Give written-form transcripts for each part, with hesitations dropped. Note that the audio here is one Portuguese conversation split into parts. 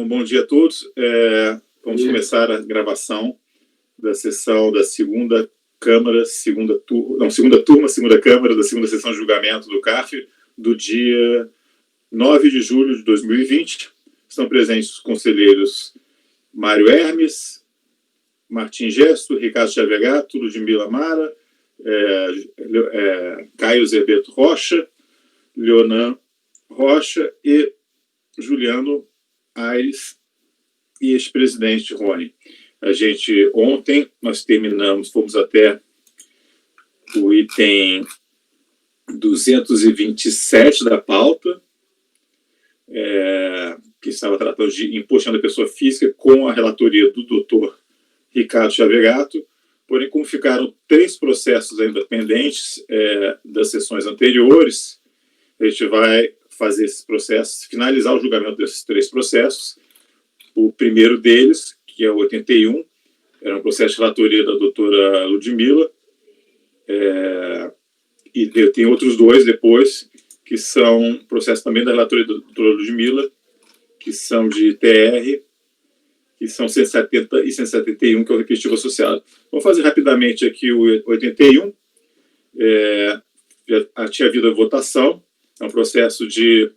Bom dia a todos. Vamos começar a gravação da sessão da segunda Câmara, segunda Câmara da segunda sessão de julgamento do CARF, do dia 9 de julho de 2020. Estão presentes os conselheiros Mário Hermes, Martim Gesto, Ricardo Chavegato, Ludmila Mara, Caio Zerbeto Rocha, Leonan Rocha e Juliano Aires e ex-presidente Rony. Ontem nós fomos até o item 227 da pauta, que estava tratando de imposto da pessoa física, com a relatoria do doutor Ricardo Chavegato. Porém, como ficaram 3 processos ainda pendentes das sessões anteriores, a gente vai fazer esses processos, finalizar o julgamento desses 3 processos. O primeiro deles, que é o 81, era um processo de relatoria da doutora Ludmila, e tem outros 2 depois, que são processos também da relatoria da doutora Ludmila, que são de TR, que são 170 e 171, que é o repetitivo associado. Vamos fazer rapidamente aqui o 81. Já tinha havido a votação, é um processo de...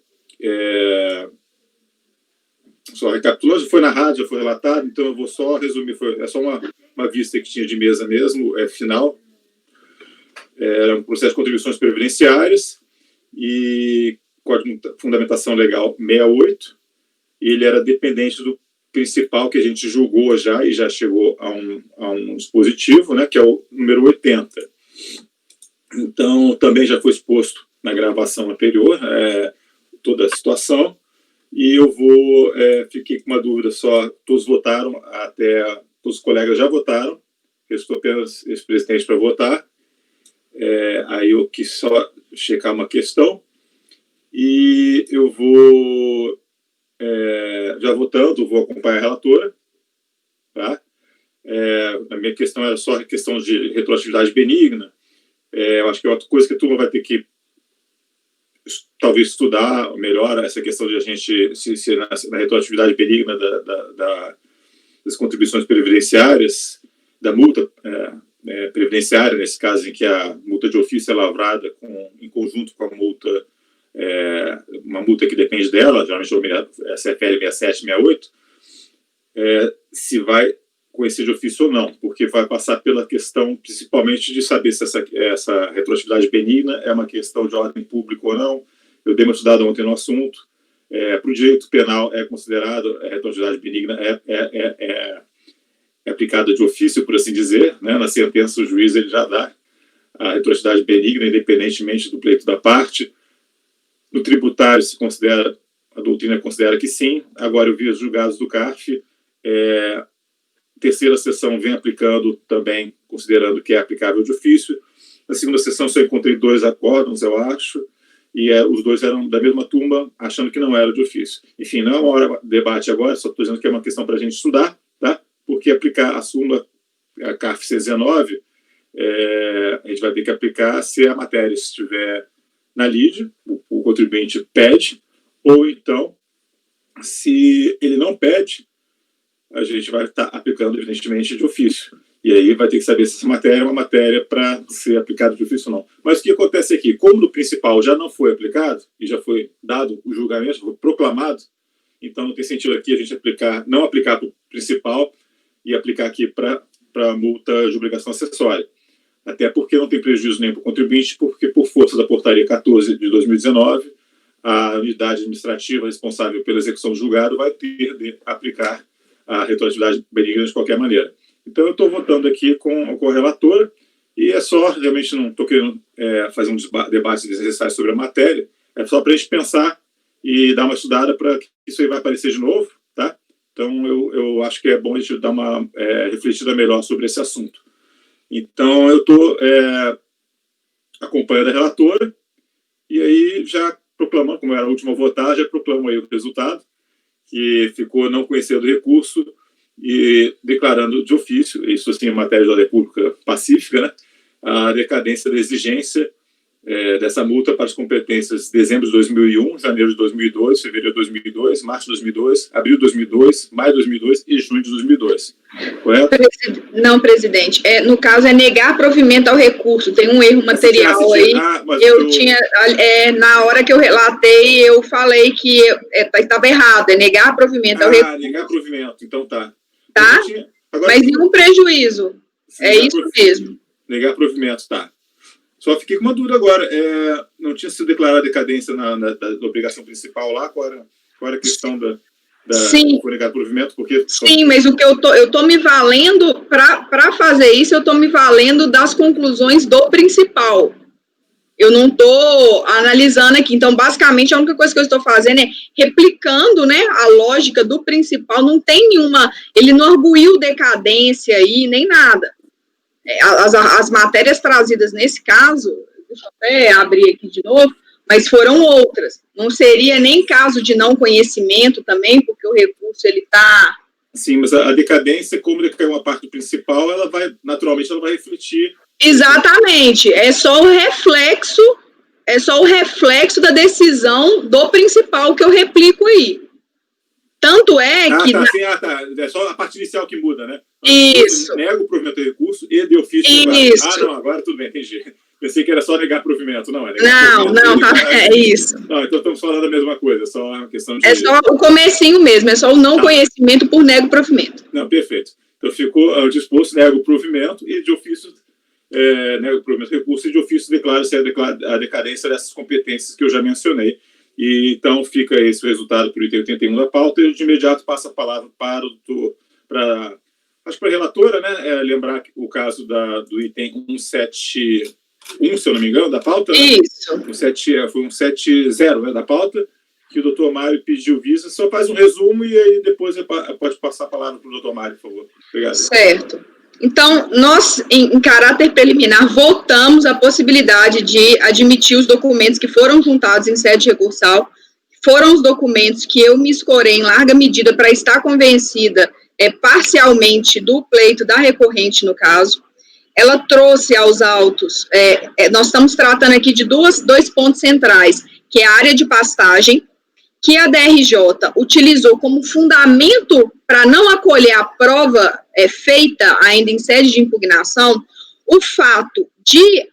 só recapitulando, foi na rádio, foi relatado, então eu vou só resumir, é só uma vista que tinha de mesa mesmo, final. Era um processo de contribuições previdenciárias e Código de Fundamentação Legal 68, e ele era dependente do principal que a gente julgou já, e já chegou a um dispositivo, né, que é o número 80. Então, também já foi exposto na gravação anterior toda a situação, e eu fiquei com uma dúvida só, todos votaram, todos os colegas já votaram, restou apenas esse presidente para votar, aí eu quis só checar uma questão, e eu vou, já votando, vou acompanhar a relatora, tá? A minha questão era só a questão de retroatividade benigna. Eu acho que é outra coisa que a turma vai ter que talvez estudar melhor, essa questão de a gente, se na retroatividade benigna das contribuições previdenciárias, da multa previdenciária, nesse caso em que a multa de ofício é lavrada em conjunto com a multa, uma multa que depende dela, geralmente é a CFL 6768, se vai conhecer de ofício ou não, porque vai passar pela questão, principalmente, de saber se essa retroatividade benigna é uma questão de ordem pública ou não. Eu dei uma estudada ontem no assunto. Para o direito penal é considerado, a retroatividade benigna é aplicada de ofício, por assim dizer, né? Na sentença, o juiz ele já dá a retroatividade benigna, independentemente do pleito da parte. No tributário, a doutrina considera que sim. Agora, eu vi os julgados do CARF, terceira sessão vem aplicando também, considerando que é aplicável de ofício. Na segunda sessão só encontrei 2 acórdãos, eu acho, e os 2 eram da mesma turma, achando que não era de ofício. Enfim, não é uma hora de debate agora, só estou dizendo que é uma questão para a gente estudar, tá? Porque aplicar a súmula, a CARF 119, a gente vai ter que aplicar se a matéria estiver na lide, o contribuinte pede, ou então, se ele não pede, a gente vai estar aplicando, evidentemente, de ofício. E aí vai ter que saber se essa matéria é uma matéria para ser aplicada de ofício ou não. Mas o que acontece aqui? Como no principal já não foi aplicado, e já foi dado o julgamento, foi proclamado, então não tem sentido aqui a gente não aplicar para o principal e aplicar aqui para a multa de obrigação acessória. Até porque não tem prejuízo nem para o contribuinte, porque por força da portaria 14 de 2019, a unidade administrativa responsável pela execução do julgado vai ter de aplicar a retroatividade benigna de qualquer maneira. Então, eu estou votando aqui com a relatora, e realmente não estou querendo fazer um debate desnecessário sobre a matéria, é só para a gente pensar e dar uma estudada para que isso aí vai aparecer de novo, tá? Então, eu acho que é bom a gente dar uma refletida melhor sobre esse assunto. Então, eu estou acompanhando a relatora, e aí já proclamando, como era a última a votar, já proclamo aí o resultado, que ficou não conhecendo o recurso e declarando de ofício, isso assim em matéria de ordem pública pacífica, né, a decadência da exigência dessa multa para as competências de dezembro de 2001, janeiro de 2002, fevereiro de 2002, março de 2002, abril de 2002, maio de 2002 e junho de 2002. Correto? Não, presidente. No caso, é negar provimento ao recurso. Tem um erro material aí. Na hora que eu relatei, eu falei que estava errado. É negar provimento ao recurso. Negar provimento. Então tá. Tá? Mas nenhum prejuízo. Isso mesmo. Negar provimento, tá. Só fiquei com uma dúvida agora. Não tinha sido declarada decadência da obrigação principal lá? Qual era a questão Sim. Foi negado provimento? Porque... Sim, mas o que eu tô me valendo, para fazer isso, eu estou me valendo das conclusões do principal. Eu não estou analisando aqui. Então, basicamente, a única coisa que eu estou fazendo é replicando, né, a lógica do principal. Não tem nenhuma... Ele não arguiu decadência aí, nem nada. As matérias trazidas nesse caso, deixa eu até abrir aqui de novo, mas foram outras. Não seria nem caso de não conhecimento também, porque o recurso, ele está... Sim, mas a decadência, como ele caiu uma parte do principal, ela vai refletir... Exatamente, é só o reflexo da decisão do principal que eu replico aí. Tanto é que... É só a parte inicial que muda, né? Isso. Nega o provimento do recurso e de ofício... Isso. Não, agora tudo bem, entendi. Pensei que era só negar provimento, não. É isso. Não, então estamos falando da mesma coisa, só uma questão de... É só o comecinho mesmo, é só o não conhecimento por nego provimento. Não, perfeito. Então ficou disposto, nega o provimento e de ofício... nega o provimento do recurso e de ofício declara-se a decadência dessas competências que eu já mencionei. E então fica esse o resultado para o item 81 da pauta e de imediato passa a palavra para a relatora, né, lembrar o caso do item 171, se eu não me engano, da pauta. Isso. Foi 170, né, da pauta, que o doutor Mário pediu vista. Só faz um resumo e aí depois pode passar a palavra para o doutor Mário, por favor. Obrigado. Certo. Então, nós, em caráter preliminar, votamos a possibilidade de admitir os documentos que foram juntados em sede recursal. Foram os documentos que eu me escorei em larga medida para estar convencida parcialmente do pleito da recorrente, no caso. Ela trouxe aos autos, nós estamos tratando aqui de dois pontos centrais, que é a área de pastagem, que a DRJ utilizou como fundamento para não acolher a prova feita ainda em sede de impugnação, o fato de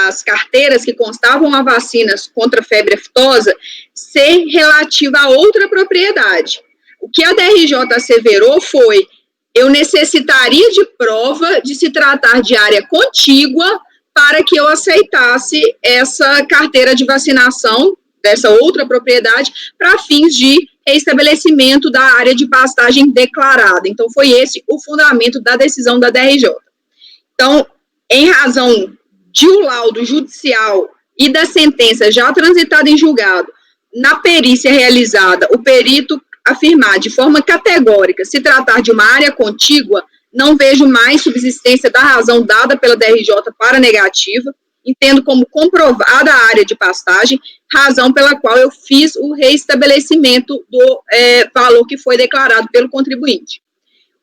as carteiras que constavam a vacinas contra a febre aftosa ser relativa a outra propriedade. O que a DRJ asseverou foi: eu necessitaria de prova de se tratar de área contígua para que eu aceitasse essa carteira de vacinação dessa outra propriedade para fins de estabelecimento da área de pastagem declarada. Então, foi esse o fundamento da decisão da DRJ. Então, em razão de o laudo judicial e da sentença já transitada em julgado, na perícia realizada, o perito afirmar de forma categórica se tratar de uma área contígua, não vejo mais subsistência da razão dada pela DRJ para negativa, entendo como comprovada a área de pastagem, razão pela qual eu fiz o reestabelecimento do valor que foi declarado pelo contribuinte.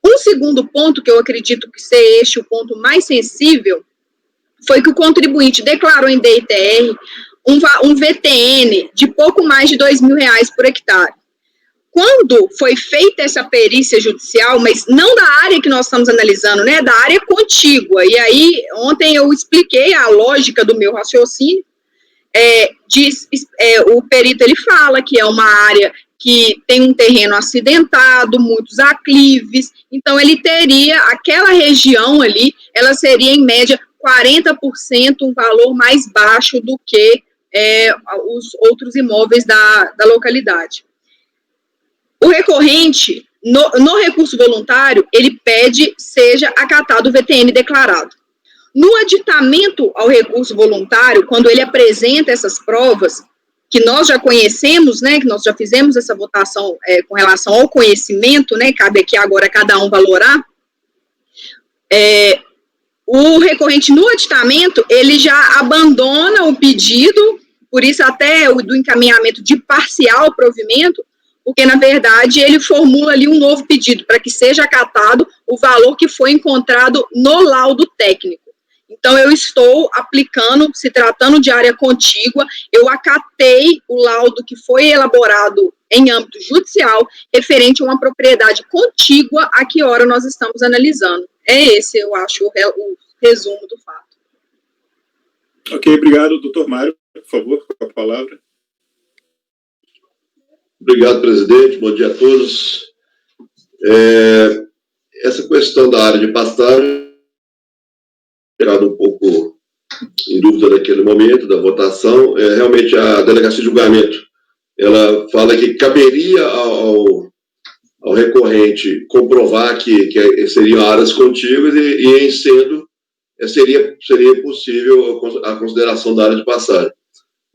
Um segundo ponto, que eu acredito que seja este o ponto mais sensível, foi que o contribuinte declarou em DITR um VTN de pouco mais de R$2.000 por hectare. Quando foi feita essa perícia judicial, mas não da área que nós estamos analisando, né, da área contígua, e aí ontem eu expliquei a lógica do meu raciocínio, o perito ele fala que é uma área que tem um terreno acidentado, muitos aclives, então ele teria, aquela região ali, ela seria em média 40% um valor mais baixo do que os outros imóveis da localidade. O recorrente, no recurso voluntário, ele pede seja acatado o VTN declarado. No aditamento ao recurso voluntário, quando ele apresenta essas provas, que nós já conhecemos, né, que nós já fizemos essa votação com relação ao conhecimento, né, cabe aqui agora cada um valorar, o recorrente no aditamento, ele já abandona o pedido, por isso até do encaminhamento de parcial provimento, porque, na verdade, ele formula ali um novo pedido para que seja acatado o valor que foi encontrado no laudo técnico. Então, eu estou aplicando, se tratando de área contígua, eu acatei o laudo que foi elaborado em âmbito judicial, referente a uma propriedade contígua a que hora nós estamos analisando. É esse, eu acho, o resumo do fato. Ok, obrigado. Doutor Mário, por favor, com a palavra. Obrigado, presidente. Bom dia a todos. Essa questão da área de pastagem, tirado um pouco em dúvida naquele momento da votação, realmente a delegacia de julgamento, ela fala que caberia ao recorrente comprovar que seriam áreas contíguas e em sendo, seria possível a consideração da área de passagem.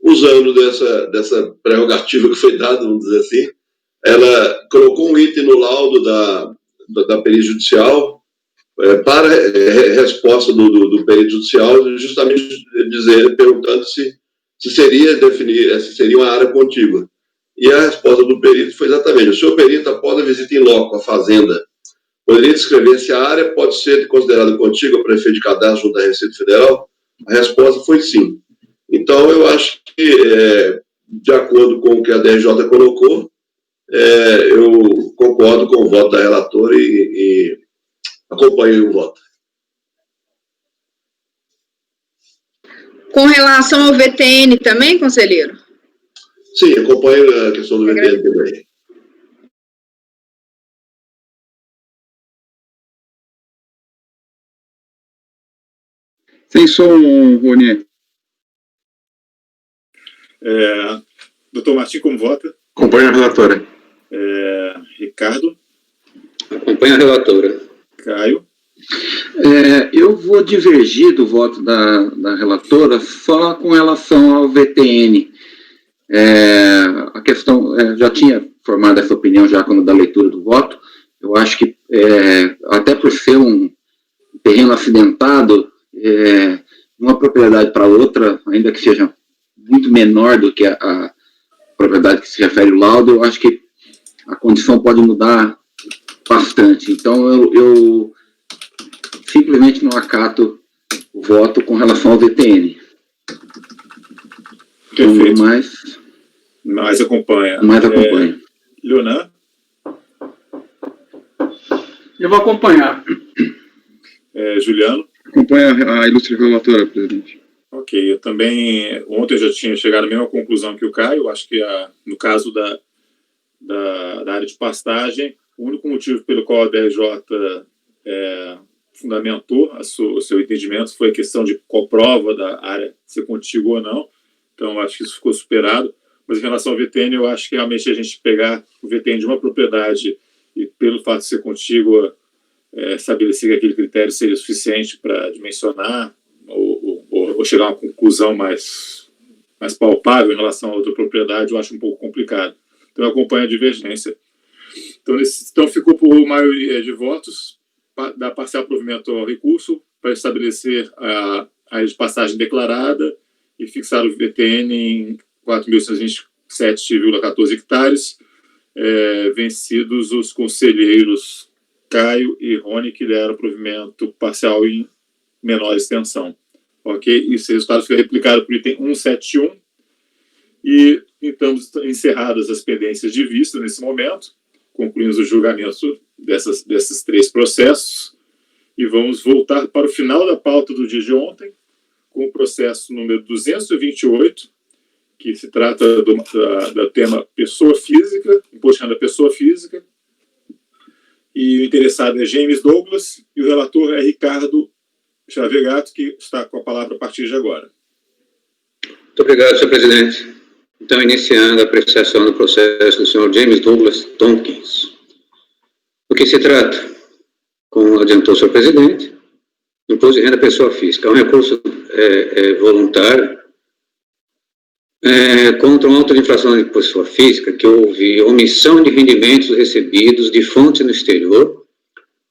Usando dessa prerrogativa que foi dada, vamos dizer assim, ela colocou um item no laudo da perícia judicial para resposta do perito judicial, justamente perguntando se seria uma área contígua. E a resposta do perito foi exatamente: o senhor perito, após a visita em loco à fazenda, poderia descrever se a área pode ser considerada contígua para efeito de cadastro junto à Receita Federal? A resposta foi sim. Então, eu acho que, de acordo com o que a DRJ colocou, eu concordo com o voto da relatora e acompanho o voto. Com relação ao VTN também, conselheiro? Sim, acompanho a questão do VTN também. Sem som, Rony. Doutor Martim, como vota? Acompanho a relatora. Ricardo? Acompanho a relatora. Caio? Eu vou divergir do voto da relatora só com relação ao VTN. A questão, já tinha formado essa opinião já quando da leitura do voto. Eu acho que, até por ser um terreno acidentado, uma propriedade para outra, ainda que seja muito menor do que a propriedade que se refere ao laudo, eu acho que a condição pode mudar bastante. Então, eu simplesmente não acato o voto com relação ao VTN. Perfeito. Mais acompanha. Leonan? Eu vou acompanhar. Juliano? Acompanha a ilustre relatora, presidente. Ok, eu também, ontem eu já tinha chegado à mesma conclusão que o Caio. Acho que no caso da área de pastagem, o único motivo pelo qual a DRJ fundamentou o seu entendimento foi a questão de qual prova da área ser contígua ou não. Então, acho que isso ficou superado. Mas em relação ao VTN, eu acho que realmente a gente pegar o VTN de uma propriedade e, pelo fato de ser contígua, estabelecer que aquele critério seria suficiente para dimensionar ou chegar a uma conclusão mais palpável em relação a outra propriedade, eu acho um pouco complicado. Então, eu acompanho a divergência. Então ficou por maioria de votos, dar parcial provimento ao recurso para estabelecer a área de passagem declarada e fixar o VTN em 4.127,14 hectares, vencidos os conselheiros Caio e Rony, que deram provimento parcial em menor extensão. Ok? Esse resultado foi replicado por item 171 e então encerradas as pendências de vista nesse momento, concluímos o julgamento desses três processos e vamos voltar para o final da pauta do dia de ontem, com o processo número 228, que se trata do tema pessoa física, imposto de renda pessoa física, e o interessado é James Douglas, e o relator é Ricardo Chavegato, que está com a palavra a partir de agora. Muito obrigado, senhor presidente. Então, iniciando a apreciação do processo do senhor James Douglas Tompkins. Do que se trata? Como adiantou o senhor presidente, imposto de renda pessoa física. É um recurso voluntário contra um auto de infração de pessoa física que houve omissão de rendimentos recebidos de fontes no exterior,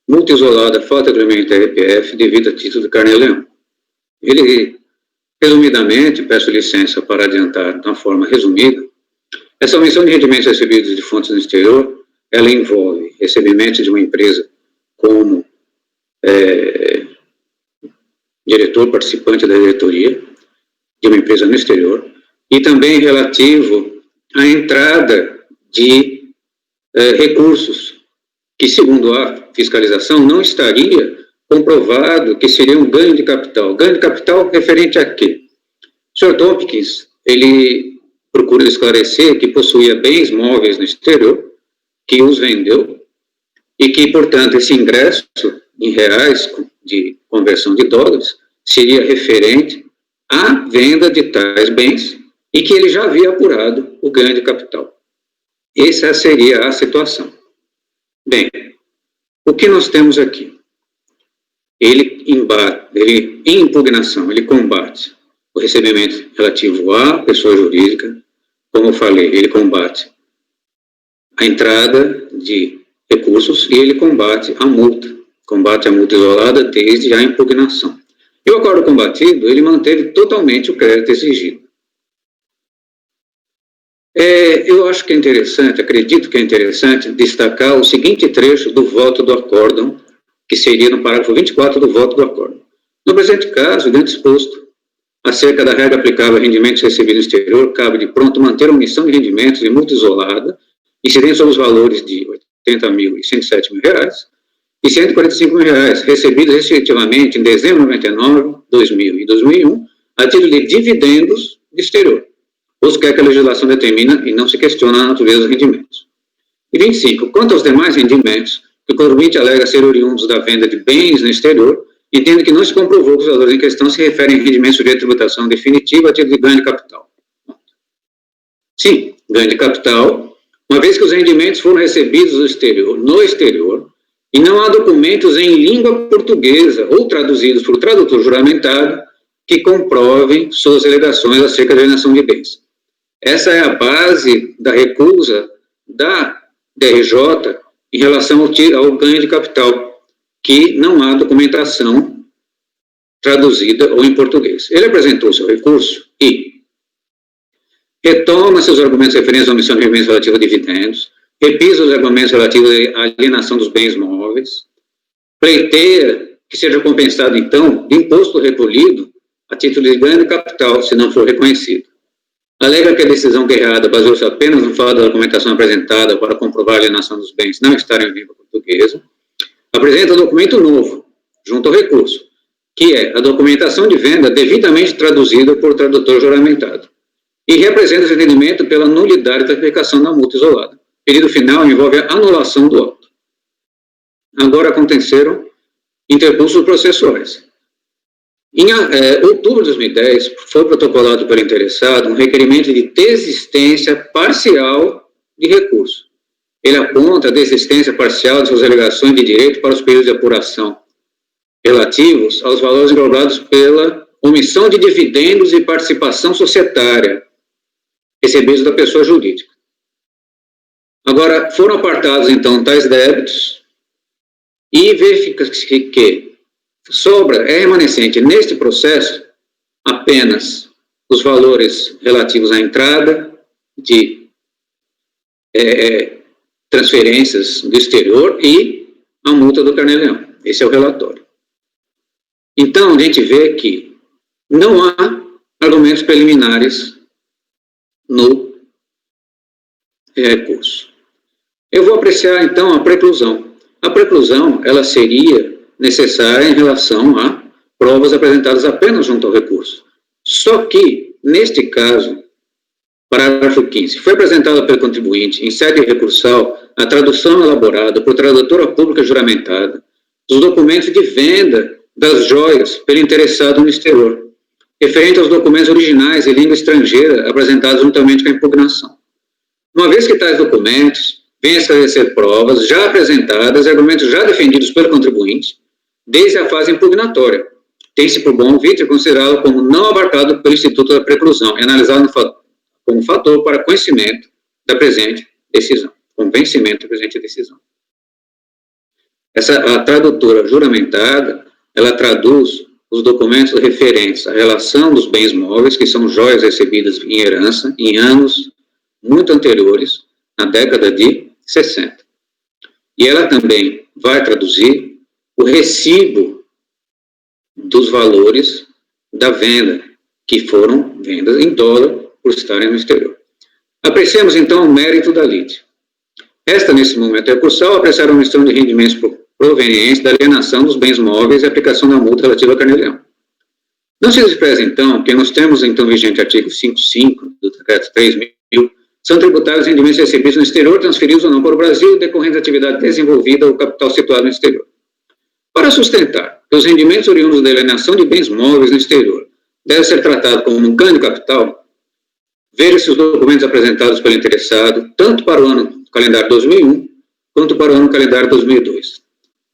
multa isolada, falta de elemento RPF devido a título de carnê-leão. Ele, resumidamente, peço licença para adiantar de uma forma resumida, essa omissão de rendimentos recebidos de fontes no exterior, ela envolve recebimento de uma empresa como diretor participante da diretoria de uma empresa no exterior, e também relativo à entrada de recursos, que, segundo a fiscalização, não estaria comprovado que seria um ganho de capital. Ganho de capital referente a quê? O Sr. Tompkins, ele procura esclarecer que possuía bens móveis no exterior, que os vendeu, e que, portanto, esse ingresso em reais de conversão de dólares seria referente à venda de tais bens e que ele já havia apurado o ganho de capital. Essa seria a situação. Bem, o que nós temos aqui? Em impugnação, ele combate o recebimento relativo à pessoa jurídica, como eu falei, ele combate a entrada de recursos e ele combate a multa isolada desde a impugnação. E o acordo combatido, ele manteve totalmente o crédito exigido. Eu acho que é interessante, acredito que é interessante destacar o seguinte trecho do voto do acórdão, que seria no parágrafo 24 do voto do acórdão. No presente caso, dentro disposto acerca da regra aplicável a rendimentos recebidos no exterior, cabe de pronto manter a omissão de rendimentos de multa isolada, incidente sobre os valores de R$80.000 e R$107.000 e R$145.000, recebidos respectivamente em dezembro de 99, 2000 e 2001, a título de dividendos do exterior, ou quer que a legislação determina e não se questiona a natureza dos rendimentos. E 25. Quanto aos demais rendimentos, que o contribuinte alega ser oriundos da venda de bens no exterior, entendo que não se comprovou que os valores em questão se referem a rendimentos sujeitos à tributação definitiva a título de ganho de capital. Sim, ganho de capital, uma vez que os rendimentos foram recebidos no exterior, e não há documentos em língua portuguesa ou traduzidos por tradutor juramentado que comprovem suas alegações acerca da alienação de bens. Essa é a base da recusa da DRJ em relação ao ganho de capital, que não há documentação traduzida ou em português. Ele apresentou seu recurso e retoma seus argumentos referentes à omissão de rendimentos relativos a dividendos, repisa os argumentos relativos à alienação dos bens móveis, pleiteia que seja compensado, então, de imposto recolhido a título de ganho de capital, se não for reconhecido. Alega que a decisão guerreada baseou-se apenas no fato da documentação apresentada para comprovar a alienação dos bens não estar em língua portuguesa. Apresenta um documento novo, junto ao recurso, que é a documentação de venda devidamente traduzida por tradutor juramentado, e representa esse entendimento pela nulidade da aplicação da multa isolada. O pedido final envolve a anulação do auto. Agora aconteceram intercursos processuais. Em outubro de 2010, foi protocolado pelo interessado um requerimento de desistência parcial de recurso. Ele aponta a desistência parcial de suas alegações de direito para os períodos de apuração relativos aos valores englobados pela omissão de dividendos e participação societária recebidos da pessoa jurídica. Agora, foram apartados, então, tais débitos e verifica-se que é remanescente neste processo apenas os valores relativos à entrada de transferências do exterior e a multa do Carnê-Leão. Esse é o relatório. Então, a gente vê que não há argumentos preliminares no recurso. Eu vou apreciar, então, a preclusão. A preclusão, ela seria necessária em relação a provas apresentadas apenas junto ao recurso. Só que, neste caso, parágrafo 15, foi apresentada pelo contribuinte, em sede recursal, a tradução elaborada por tradutora pública juramentada dos documentos de venda das joias pelo interessado no exterior, referente aos documentos originais em língua estrangeira apresentados juntamente com a impugnação. Uma vez que tais documentos vêm a esclarecer provas já apresentadas e argumentos já defendidos pelo contribuinte, desde a fase impugnatória, tem-se por bom vídeo considerá-lo como não abarcado pelo Instituto da Preclusão e analisado como fator para conhecimento da presente decisão. Convencimento da presente decisão. A tradutora juramentada, ela traduz os documentos referentes à relação dos bens móveis, que são joias recebidas em herança, em anos muito anteriores, na década de 60. E ela também vai traduzir o recibo dos valores da venda, que foram vendas em dólar por estarem no exterior. Apreciamos, então, o mérito da lide. Esta, nesse momento recursal, apreciar a omissão de rendimentos provenientes da alienação dos bens móveis e aplicação da multa relativa a Carnê-Leão. Não se despreza, então, que nos termos, então, vigente artigo 5.5 do decreto 3.000, são tributários rendimentos recebidos no exterior, transferidos ou não para o Brasil, decorrentes da atividade desenvolvida ou capital situado no exterior. Para sustentar que os rendimentos oriundos da alienação de bens móveis no exterior devem ser tratados como um ganho de capital, veja-se os documentos apresentados pelo interessado, tanto para o ano calendário 2001, quanto para o ano calendário 2002.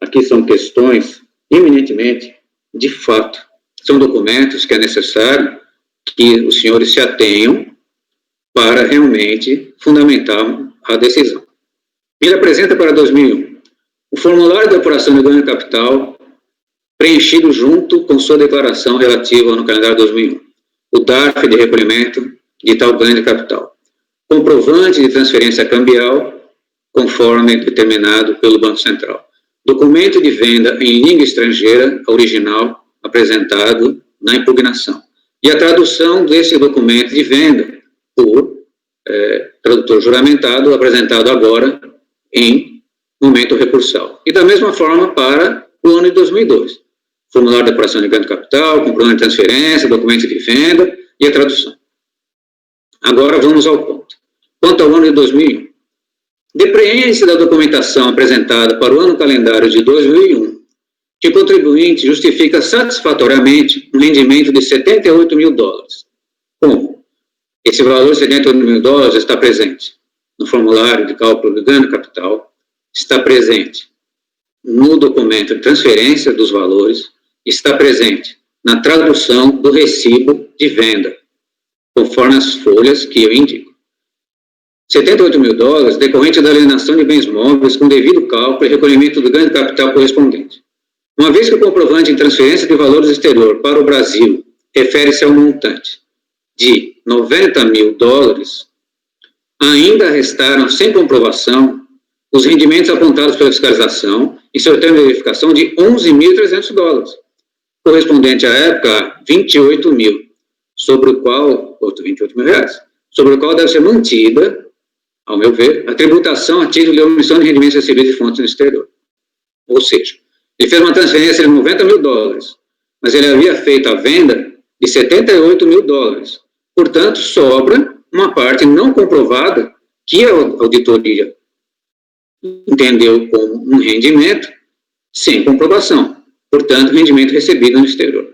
Aqui são questões, eminentemente, de fato. São documentos que é necessário que os senhores se atenham para realmente fundamentar a decisão. Ele apresenta para 2001 o formulário de apuração de ganho de capital preenchido junto com sua declaração relativa no calendário 2001, o DARF de recolhimento de tal ganho de capital, comprovante de transferência cambial conforme determinado pelo Banco Central, documento de venda em língua estrangeira original apresentado na impugnação e a tradução desse documento de venda por tradutor juramentado apresentado agora em momento recursal. E da mesma forma para o ano de 2002. Formulário de apuração de ganho de capital, comprovante de transferência, documento de venda e a tradução. Agora vamos ao ponto. Quanto ao ano de 2001. Depreende-se da documentação apresentada para o ano calendário de 2001 que o contribuinte justifica satisfatoriamente um rendimento de $78 mil. Como? Esse valor de $78 mil está presente no formulário de cálculo de ganho de capital, está presente no documento de transferência dos valores, está presente na tradução do recibo de venda, conforme as folhas que eu indico. $78 mil decorrente da alienação de bens móveis com devido cálculo e recolhimento do ganho de capital correspondente. Uma vez que o comprovante em transferência de valores exterior para o Brasil refere-se ao montante de $90 mil, ainda restaram sem comprovação os rendimentos apontados pela fiscalização e seu termo de verificação de $11.300, correspondente à época a 28 mil, sobre o qual, R$28 mil, sobre o qual deve ser mantida, ao meu ver, a tributação a título de omissão de rendimentos recebidos de fontes no exterior. Ou seja, ele fez uma transferência de $90 mil, mas ele havia feito a venda de $78 mil. Portanto, sobra uma parte não comprovada que a auditoria entendeu como um rendimento sem comprovação. Portanto, rendimento recebido no exterior.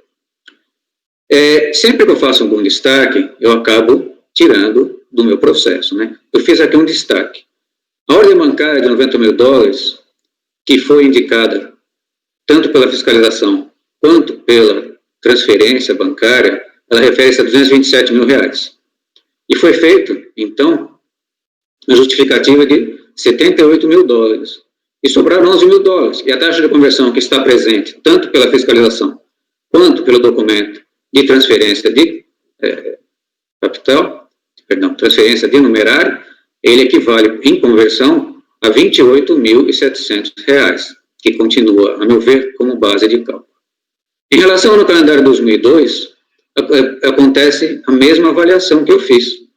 Sempre que eu faço algum destaque, eu acabo tirando do meu processo, né? Eu fiz aqui um destaque. A ordem bancária de $90 mil, que foi indicada tanto pela fiscalização quanto pela transferência bancária, ela refere-se a R$227 mil. E foi feito, então, a justificativa de $78 mil. E sobraram $11 mil. E a taxa de conversão que está presente, tanto pela fiscalização quanto pelo documento de transferência de transferência de numerário, ele equivale em conversão a R$28.700, que continua, a meu ver, como base de cálculo. Em relação ao calendário 2002, acontece a mesma avaliação que eu fiz.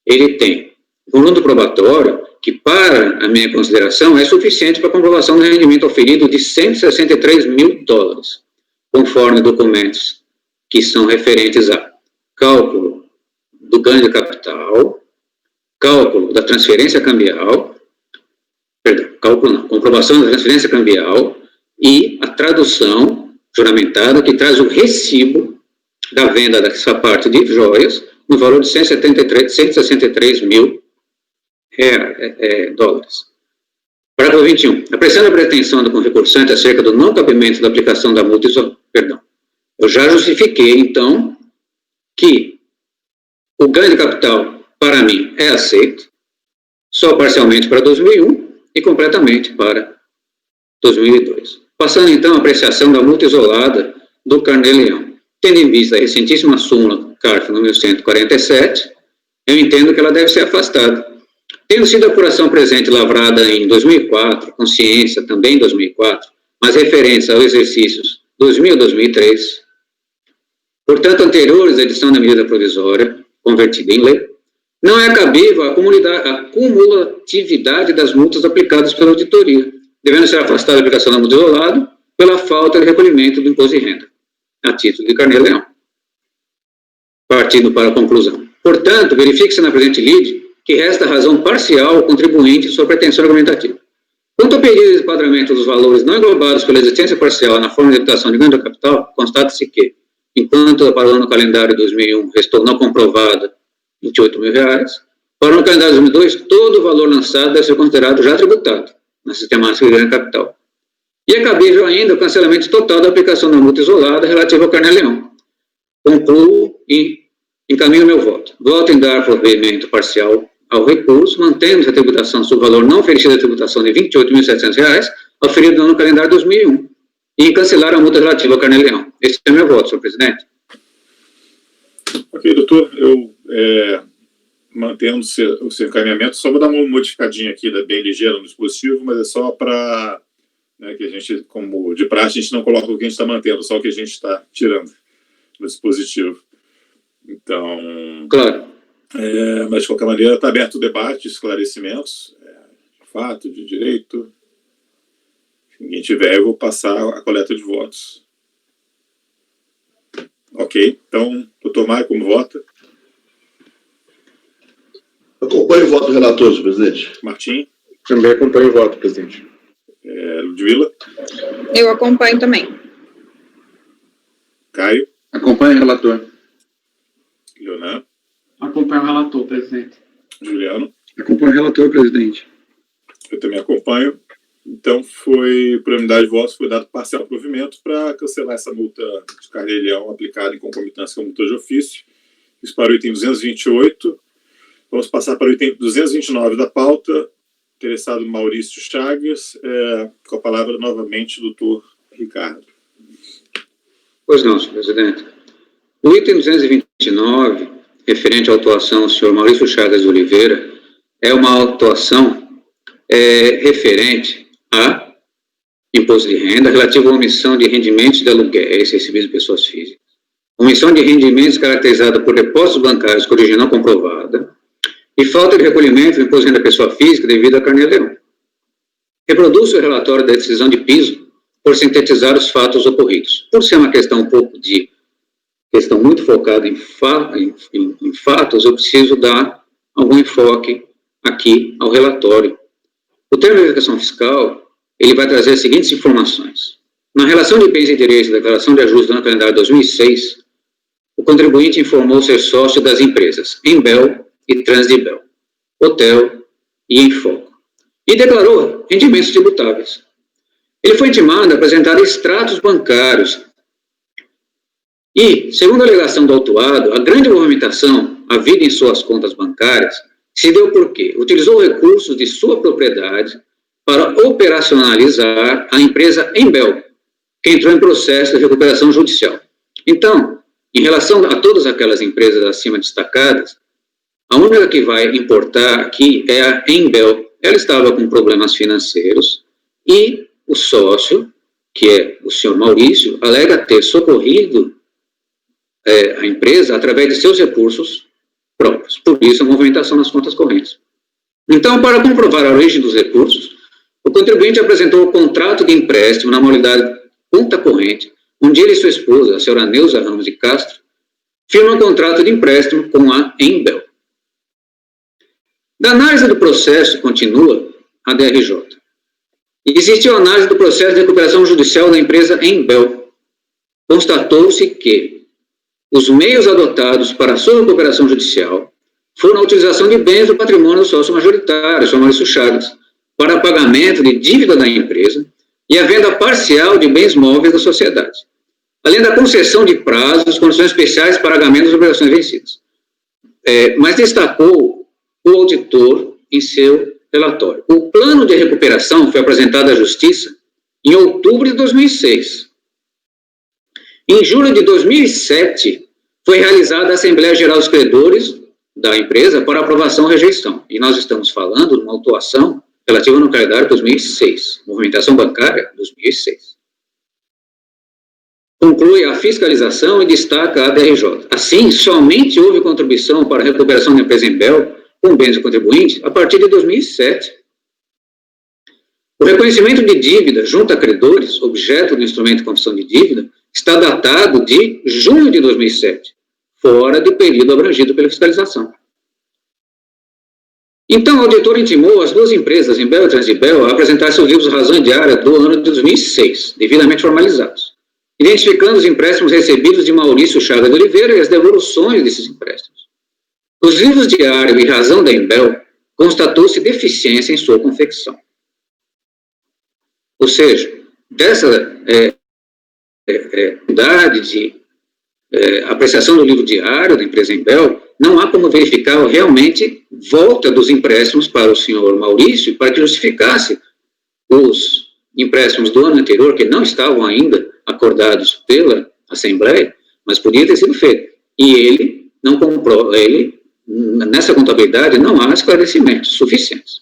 Ele tem volume probatório que, para a minha consideração, é suficiente para a comprovação do rendimento oferido de $163 mil, conforme documentos que são referentes a cálculo do ganho de capital, cálculo da transferência cambial, comprovação da transferência cambial e a tradução juramentada que traz o recibo da venda dessa parte de joias no valor de $163 mil. Parágrafo 21. Apreciando a pretensão do conrecursante acerca do não cabimento da aplicação da multa, eu já justifiquei, então, que o ganho de capital, para mim, é aceito, só parcialmente para 2001 e completamente para 2002. Passando, então, à apreciação da multa isolada do Carnê-Leão. Tendo em vista a recentíssima súmula CARF número 147, eu entendo que ela deve ser afastada. Tendo sido a apuração presente lavrada em 2004, consciência também em 2004, mas referência aos exercícios 2000 e 2003, portanto anteriores à edição da medida provisória, convertida em lei, não é cabível a cumulatividade das multas aplicadas pela auditoria, devendo ser afastada a aplicação da multa isolada pela falta de recolhimento do imposto de renda, a título de Carnê-Leão. Partindo para a conclusão. Portanto, verifique-se na presente lide que resta razão parcial ao contribuinte em sua pretensão argumentativa. Quanto ao pedido de enquadramento dos valores não englobados pela existência parcial na forma de imputação de ganho do capital, constata-se que, enquanto para o ano calendário 2001 restou não comprovada R$28 mil, para o ano calendário 2002, todo o valor lançado deve ser considerado já tributado na sistemática de ganho de capital. E é cabível ainda o cancelamento total da aplicação da multa isolada relativa ao Carnê-Leão. Concluo e encaminho meu voto. Voto em dar provimento parcial ao recurso, mantendo a tributação sobre o valor não oferecido à tributação de R$28.700, oferido no ano calendário 2001, e cancelar a multa relativa ao Carnê-Leão. Esse é meu voto, senhor presidente. Ok, doutor, eu mantendo o seu encaminhamento, só vou dar uma modificadinha aqui, bem ligeira no dispositivo, mas é só para que a gente, como de praxe, a gente não coloca o que a gente está mantendo, só o que a gente está tirando do dispositivo. Então, claro. Mas de qualquer maneira está aberto o debate, esclarecimentos, de fato, de direito. Se ninguém tiver, eu vou passar a coleta de votos. Ok, então, doutor Maio, como vota? Acompanho o voto do relator, senhor presidente. Martim? Também acompanho o voto, presidente. Ludmila? Eu acompanho também. Caio? Acompanho o relator. Leonan? Acompanho o relator, presidente. Juliano? Acompanho o relator, presidente. Eu também acompanho. Então, por unanimidade de votos, foi dado parcial provimento para cancelar essa multa de Carnê-Leão aplicada em concomitância com a multa de ofício. Isso para o item 228. Vamos passar para o item 229 da pauta. Interessado Maurício Chagas. Com a palavra, novamente, doutor Ricardo. Pois não, senhor presidente. O item 229, referente à autuação do senhor Maurício Chagas de Oliveira, é uma autuação referente a imposto de renda relativo à omissão de rendimentos de aluguéis recebidos de pessoas físicas, omissão de rendimentos caracterizada por depósitos bancários com origem não comprovada e falta de recolhimento do imposto de renda da pessoa física devido a Carnê-Leão. Reproduz o relatório da decisão de piso por sintetizar os fatos ocorridos. Por ser uma questão questão muito focada em fatos, eu preciso dar algum enfoque aqui ao relatório. O termo de verificação fiscal, ele vai trazer as seguintes informações. Na relação de bens e direitos da declaração de ajuste do ano calendário 2006, o contribuinte informou ser sócio das empresas Embel e Transdibel, Hotel e Enfoco, e declarou rendimentos tributáveis. Ele foi intimado a apresentar extratos bancários e, segundo a alegação do autuado, a grande movimentação havida em suas contas bancárias se deu porque utilizou recursos de sua propriedade para operacionalizar a empresa Embel, que entrou em processo de recuperação judicial. Então, em relação a todas aquelas empresas acima destacadas, a única que vai importar aqui é a Embel. Ela estava com problemas financeiros e o sócio, que é o senhor Maurício, alega ter socorrido a empresa através de seus recursos próprios. Por isso, a movimentação nas contas correntes. Então, para comprovar a origem dos recursos, o contribuinte apresentou o contrato de empréstimo na modalidade conta corrente, onde ele e sua esposa, a senhora Neuza Ramos de Castro, firmam um contrato de empréstimo com a Embel. Da análise do processo, continua a DRJ. Existiu análise do processo de recuperação judicial da empresa Embel. Constatou-se que os meios adotados para a sua recuperação judicial foram a utilização de bens do patrimônio do sócio majoritário, o Maurício Chagas, para pagamento de dívida da empresa e a venda parcial de bens móveis da sociedade, além da concessão de prazos, condições especiais para pagamento das obrigações vencidas. Mas destacou o auditor em seu relatório. O plano de recuperação foi apresentado à Justiça em outubro de 2006. Em julho de 2007, foi realizada a Assembleia Geral dos Credores da empresa para aprovação ou rejeição. E nós estamos falando de uma autuação relativa no calendário 2006, movimentação bancária 2006. conclui a fiscalização e destaca a DRJ. Assim, somente houve contribuição para a recuperação da empresa Embel com bens do contribuinte a partir de 2007. O reconhecimento de dívida junto a credores, objeto do instrumento de confissão de dívida, está datado de junho de 2007, fora do período abrangido pela fiscalização. Então, o auditor intimou as duas empresas, Embel e Transibel, a apresentar seus livros razão diária do ano de 2006, devidamente formalizados, identificando os empréstimos recebidos de Maurício Chagas de Oliveira e as devoluções desses empréstimos. Nos livros diário e razão da Embel, constatou-se deficiência em sua confecção. Ou seja, dessa unidade de apreciação do livro diário da empresa Embel, não há como verificar realmente volta dos empréstimos para o senhor Maurício para que justificasse os empréstimos do ano anterior, que não estavam ainda acordados pela Assembleia, mas podia ter sido feito. E ele não comprou, nessa contabilidade não há esclarecimentos suficientes.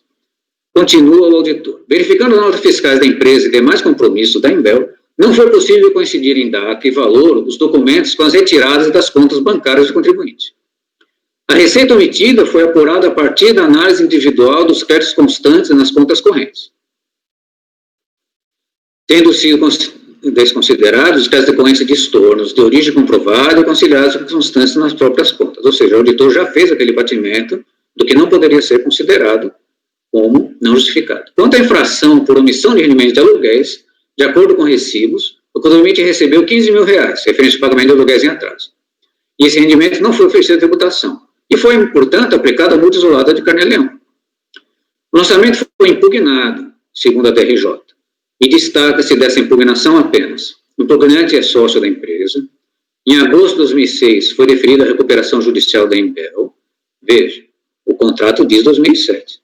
Continua o auditor. Verificando as notas fiscais da empresa e demais compromissos da Embel, não foi possível coincidir em data e valor os documentos com as retiradas das contas bancárias do contribuinte. A receita omitida foi apurada a partir da análise individual dos créditos constantes nas contas correntes, tendo sido desconsiderados os créditos decorrentes de estornos de origem comprovada e conciliados com constantes nas próprias contas. Ou seja, o auditor já fez aquele batimento do que não poderia ser considerado como não justificado. Quanto à infração por omissão de rendimento de aluguéis, de acordo com recibos, o contribuinte recebeu R$15 mil, referente ao pagamento de aluguéis em atraso. E esse rendimento não foi oferecido à tributação. E foi, portanto, aplicado a multa isolada de Carnê-Leão. O lançamento foi impugnado, segundo a DRJ, e destaca-se dessa impugnação apenas: o impugnante é sócio da empresa. Em agosto de 2006, foi deferida a recuperação judicial da Embel. Veja, o contrato diz 2007.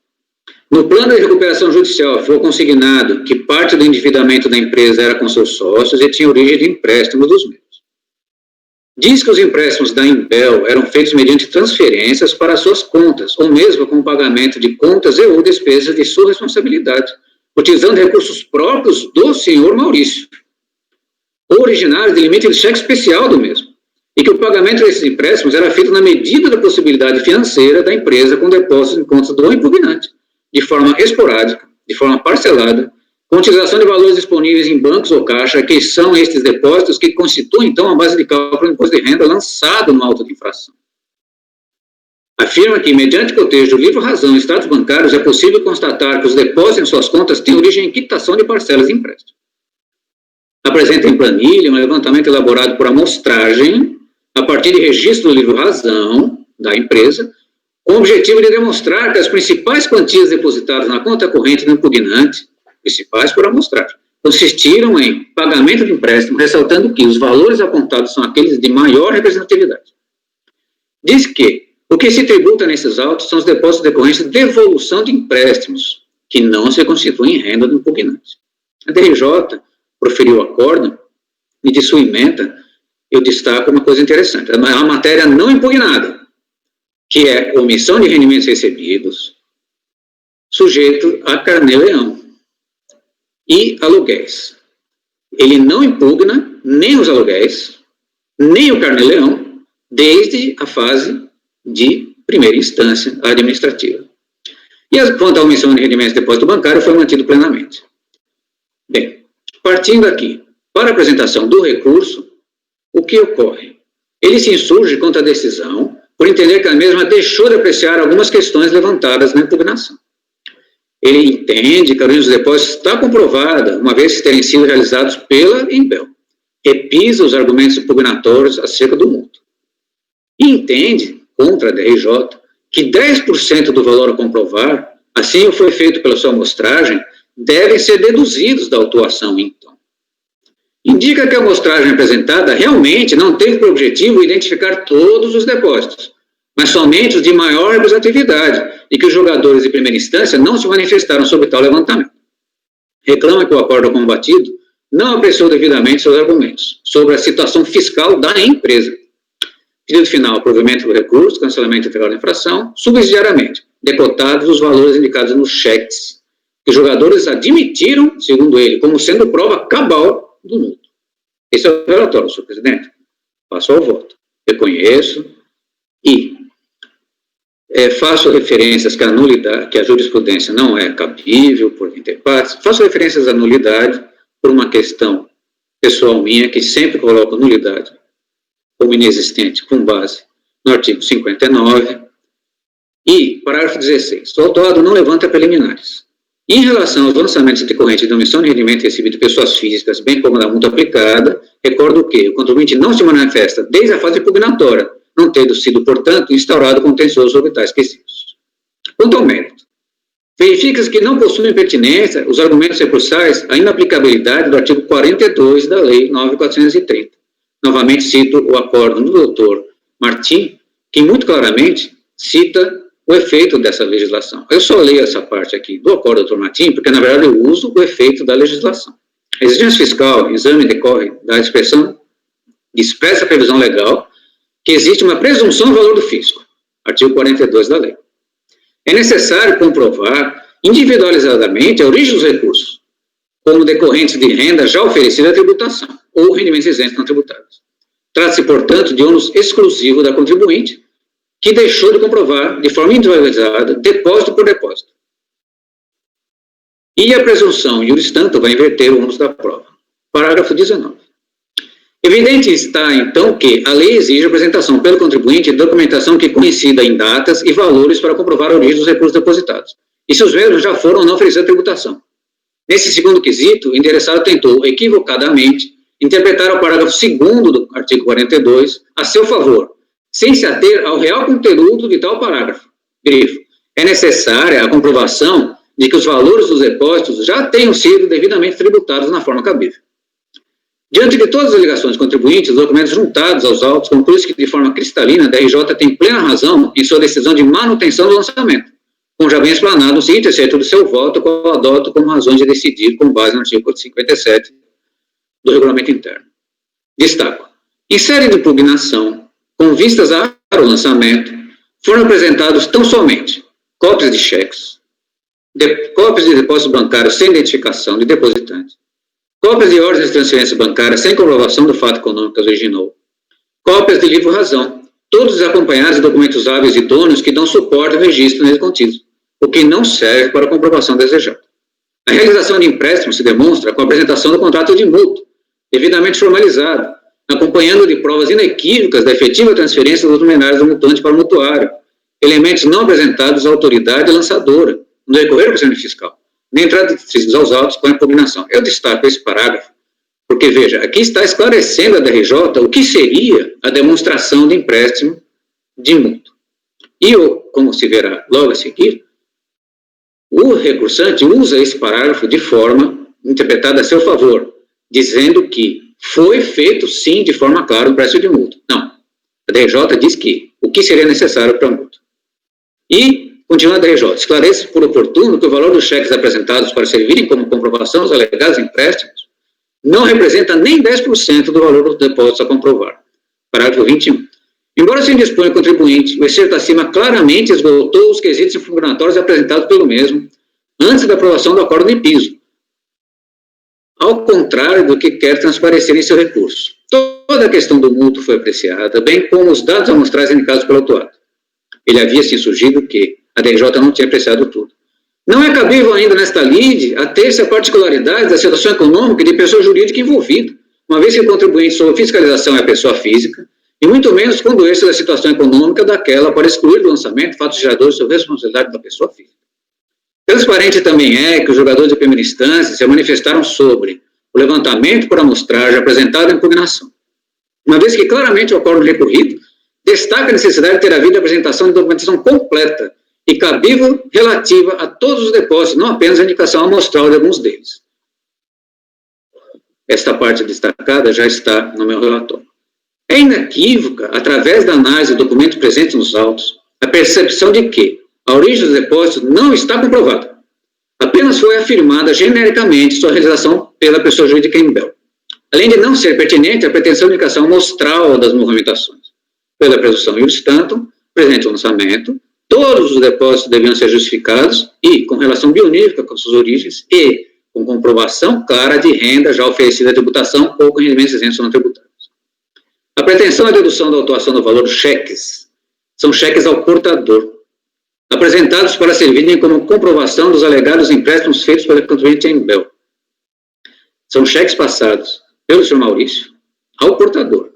No plano de recuperação judicial, foi consignado que parte do endividamento da empresa era com seus sócios e tinha origem de empréstimos dos mesmos. Diz que os empréstimos da Embel eram feitos mediante transferências para suas contas, ou mesmo com o pagamento de contas e ou despesas de sua responsabilidade, utilizando recursos próprios do senhor Maurício, originários de limite de cheque especial do mesmo, e que o pagamento desses empréstimos era feito na medida da possibilidade financeira da empresa com depósitos em contas do impugnante, de forma esporádica, de forma parcelada, com utilização de valores disponíveis em bancos ou caixa, que são estes depósitos que constituem, então, a base de cálculo do imposto de renda lançado no auto de infração. Afirma que, mediante cotejo do livro razão e status bancários, é possível constatar que os depósitos em suas contas têm origem em quitação de parcelas de empréstimo. Apresenta em planilha um levantamento elaborado por amostragem, a partir de registro do livro razão da empresa, com o objetivo de demonstrar que as principais quantias depositadas na conta corrente do impugnante, principais por amostragem, consistiram em pagamento de empréstimo, ressaltando que os valores apontados são aqueles de maior representatividade. Diz que o que se tributa nesses autos são os depósitos decorrentes de devolução de empréstimos, que não se constituem em renda do impugnante. A DRJ proferiu o acórdão e, de sua emenda, eu destaco uma coisa interessante: a matéria não impugnada, que é omissão de rendimentos recebidos, sujeito a Carnê-Leão e aluguéis. Ele não impugna nem os aluguéis, nem o Carnê-Leão, desde a fase de primeira instância administrativa. E quanto à omissão de rendimentos de depósito bancário, foi mantido plenamente. Bem, partindo aqui para a apresentação do recurso, o que ocorre? Ele se insurge contra a decisão por entender que a mesma deixou de apreciar algumas questões levantadas na impugnação. Ele entende que a origem dos depósitos está comprovada, uma vez terem sido realizados pela Embel. Repisa os argumentos impugnatórios acerca do mútuo. E entende, contra a DRJ, que 10% do valor a comprovar, assim foi feito pela sua amostragem, devem ser deduzidos da autuação, então. Indica que a amostragem apresentada realmente não teve por objetivo identificar todos os depósitos, mas somente os de maior representatividade, e que os julgadores de primeira instância não se manifestaram sobre tal levantamento. Reclama que o acórdão combatido não apreciou devidamente seus argumentos sobre a situação fiscal da empresa. Pedido final, provimento do recurso, cancelamento integral da infração, subsidiariamente, decotados os valores indicados nos cheques, que os jogadores admitiram, segundo ele, como sendo prova cabal do mútuo. Esse é o relatório, senhor presidente. Passo ao voto. Reconheço e faço referências que a nulidade, que a jurisprudência não é cabível por interpartes, faço referências à nulidade por uma questão pessoal minha, que sempre coloco nulidade como inexistente com base no artigo 59, e parágrafo 16, o autuado não levanta preliminares. Em relação aos lançamentos decorrentes de omissão de rendimento recebido de pessoas físicas, bem como da multa aplicada, recordo que o contribuinte não se manifesta desde a fase impugnatória, não tendo sido, portanto, instaurado contencioso sobre tais quesitos. Quanto ao mérito, verifica-se que não possuem pertinência os argumentos recursais à inaplicabilidade do artigo 42 da Lei 9.430. Novamente cito o acordo do doutor Martim, que muito claramente cita o efeito dessa legislação. Eu só leio essa parte aqui do acordo do doutor Martim, porque, na verdade, eu uso o efeito da legislação. A exigência fiscal, exame decorre da expressa previsão legal, que existe uma presunção do valor do fisco, artigo 42 da lei. É necessário comprovar individualizadamente a origem dos recursos, como decorrentes de renda já oferecida à tributação, ou rendimentos isentos não tributáveis. Trata-se, portanto, de ônus exclusivo da contribuinte, que deixou de comprovar, de forma individualizada, depósito por depósito. E a presunção, iuris tanto, vai inverter o ônus da prova. Parágrafo 19. Evidente está, então, que a lei exige a apresentação pelo contribuinte de documentação que coincida em datas e valores para comprovar a origem dos recursos depositados, e se os mesmos já foram ou não oferecidos à tributação. Nesse segundo quesito, o interessado tentou, equivocadamente, interpretar o parágrafo 2º do artigo 42 a seu favor, sem se ater ao real conteúdo de tal parágrafo. Grifo. É necessária a comprovação de que os valores dos depósitos já tenham sido devidamente tributados na forma cabível. Diante de todas as alegações contribuintes, os documentos juntados aos autos conclui-se que, de forma cristalina, a DRJ tem plena razão em sua decisão de manutenção do lançamento, como já bem explanado no seguinte excerto do seu voto, qual adoto como razões de decidir com base no artigo 57 do Regulamento Interno. Destaco. Em série de impugnação, com vistas ao lançamento, foram apresentados tão somente cópias de cheques, cópias de depósitos bancários sem identificação de depositante, cópias de ordens de transferência bancária sem comprovação do fato econômico que as originou, cópias de livro-razão, todos acompanhados de documentos hábeis idôneos que dão suporte ao registro nele contido, o que não serve para a comprovação desejada. A realização de empréstimo se demonstra com a apresentação do contrato de mútuo, devidamente formalizado, acompanhando de provas inequívocas da efetiva transferência dos numerários do mutante para o mutuário, elementos não apresentados à autoridade lançadora, no decorrer do procedimento fiscal, nem traduzidos aos autos com a impugnação. Eu destaco esse parágrafo, porque, veja, aqui está esclarecendo a DRJ o que seria a demonstração de empréstimo de mútuo. E, como se verá logo a seguir, o recursante usa esse parágrafo de forma interpretada a seu favor, dizendo que foi feito, sim, de forma clara, um empréstimo de mútuo. Não. A DRJ diz que o que seria necessário para mútuo. E, continua a DRJ, esclarece por oportuno que o valor dos cheques apresentados para servirem como comprovação dos alegados empréstimos não representa nem 10% do valor dos depósitos a comprovar. Parágrafo 21. Embora se indisponha o contribuinte, o excerto acima claramente esgotou os quesitos impugnatórios apresentados pelo mesmo antes da aprovação do acordo de piso, ao contrário do que quer transparecer em seu recurso. Toda a questão do mútuo foi apreciada, bem como os dados amostrais indicados pelo autuado. Ele havia se insurgido que a DRJ não tinha apreciado tudo. Não é cabível ainda nesta lide ater-se a particularidade da situação econômica de pessoa jurídica envolvida, uma vez que o contribuinte sob fiscalização é a pessoa física, e muito menos quando esse da situação econômica daquela para excluir do lançamento fatos geradores sob responsabilidade da pessoa física. Transparente também é que os julgadores de primeira instância se manifestaram sobre o levantamento por amostragem apresentado em impugnação, uma vez que claramente o acordo recorrido destaca a necessidade de ter havido a apresentação de documentação completa e cabível relativa a todos os depósitos, não apenas a indicação amostral de alguns deles. Esta parte destacada já está no meu relatório. É inequívoca, através da análise do documento presente nos autos, a percepção de que a origem dos depósitos não está comprovada. Apenas foi afirmada genericamente sua realização pela pessoa jurídica em Bel, além de não ser pertinente a pretensão de indicação amostral das movimentações. Pela presunção iuris tantum, presente o lançamento, todos os depósitos deviam ser justificados e, com relação bionífica com suas origens, e, com comprovação clara de renda já oferecida à tributação ou com rendimentos isentos não tributários. A pretensão é a dedução da autuação do valor dos cheques. São cheques ao portador, apresentados para servirem como comprovação dos alegados empréstimos feitos pelo contribuinte em Bel. São cheques passados pelo senhor Maurício ao portador.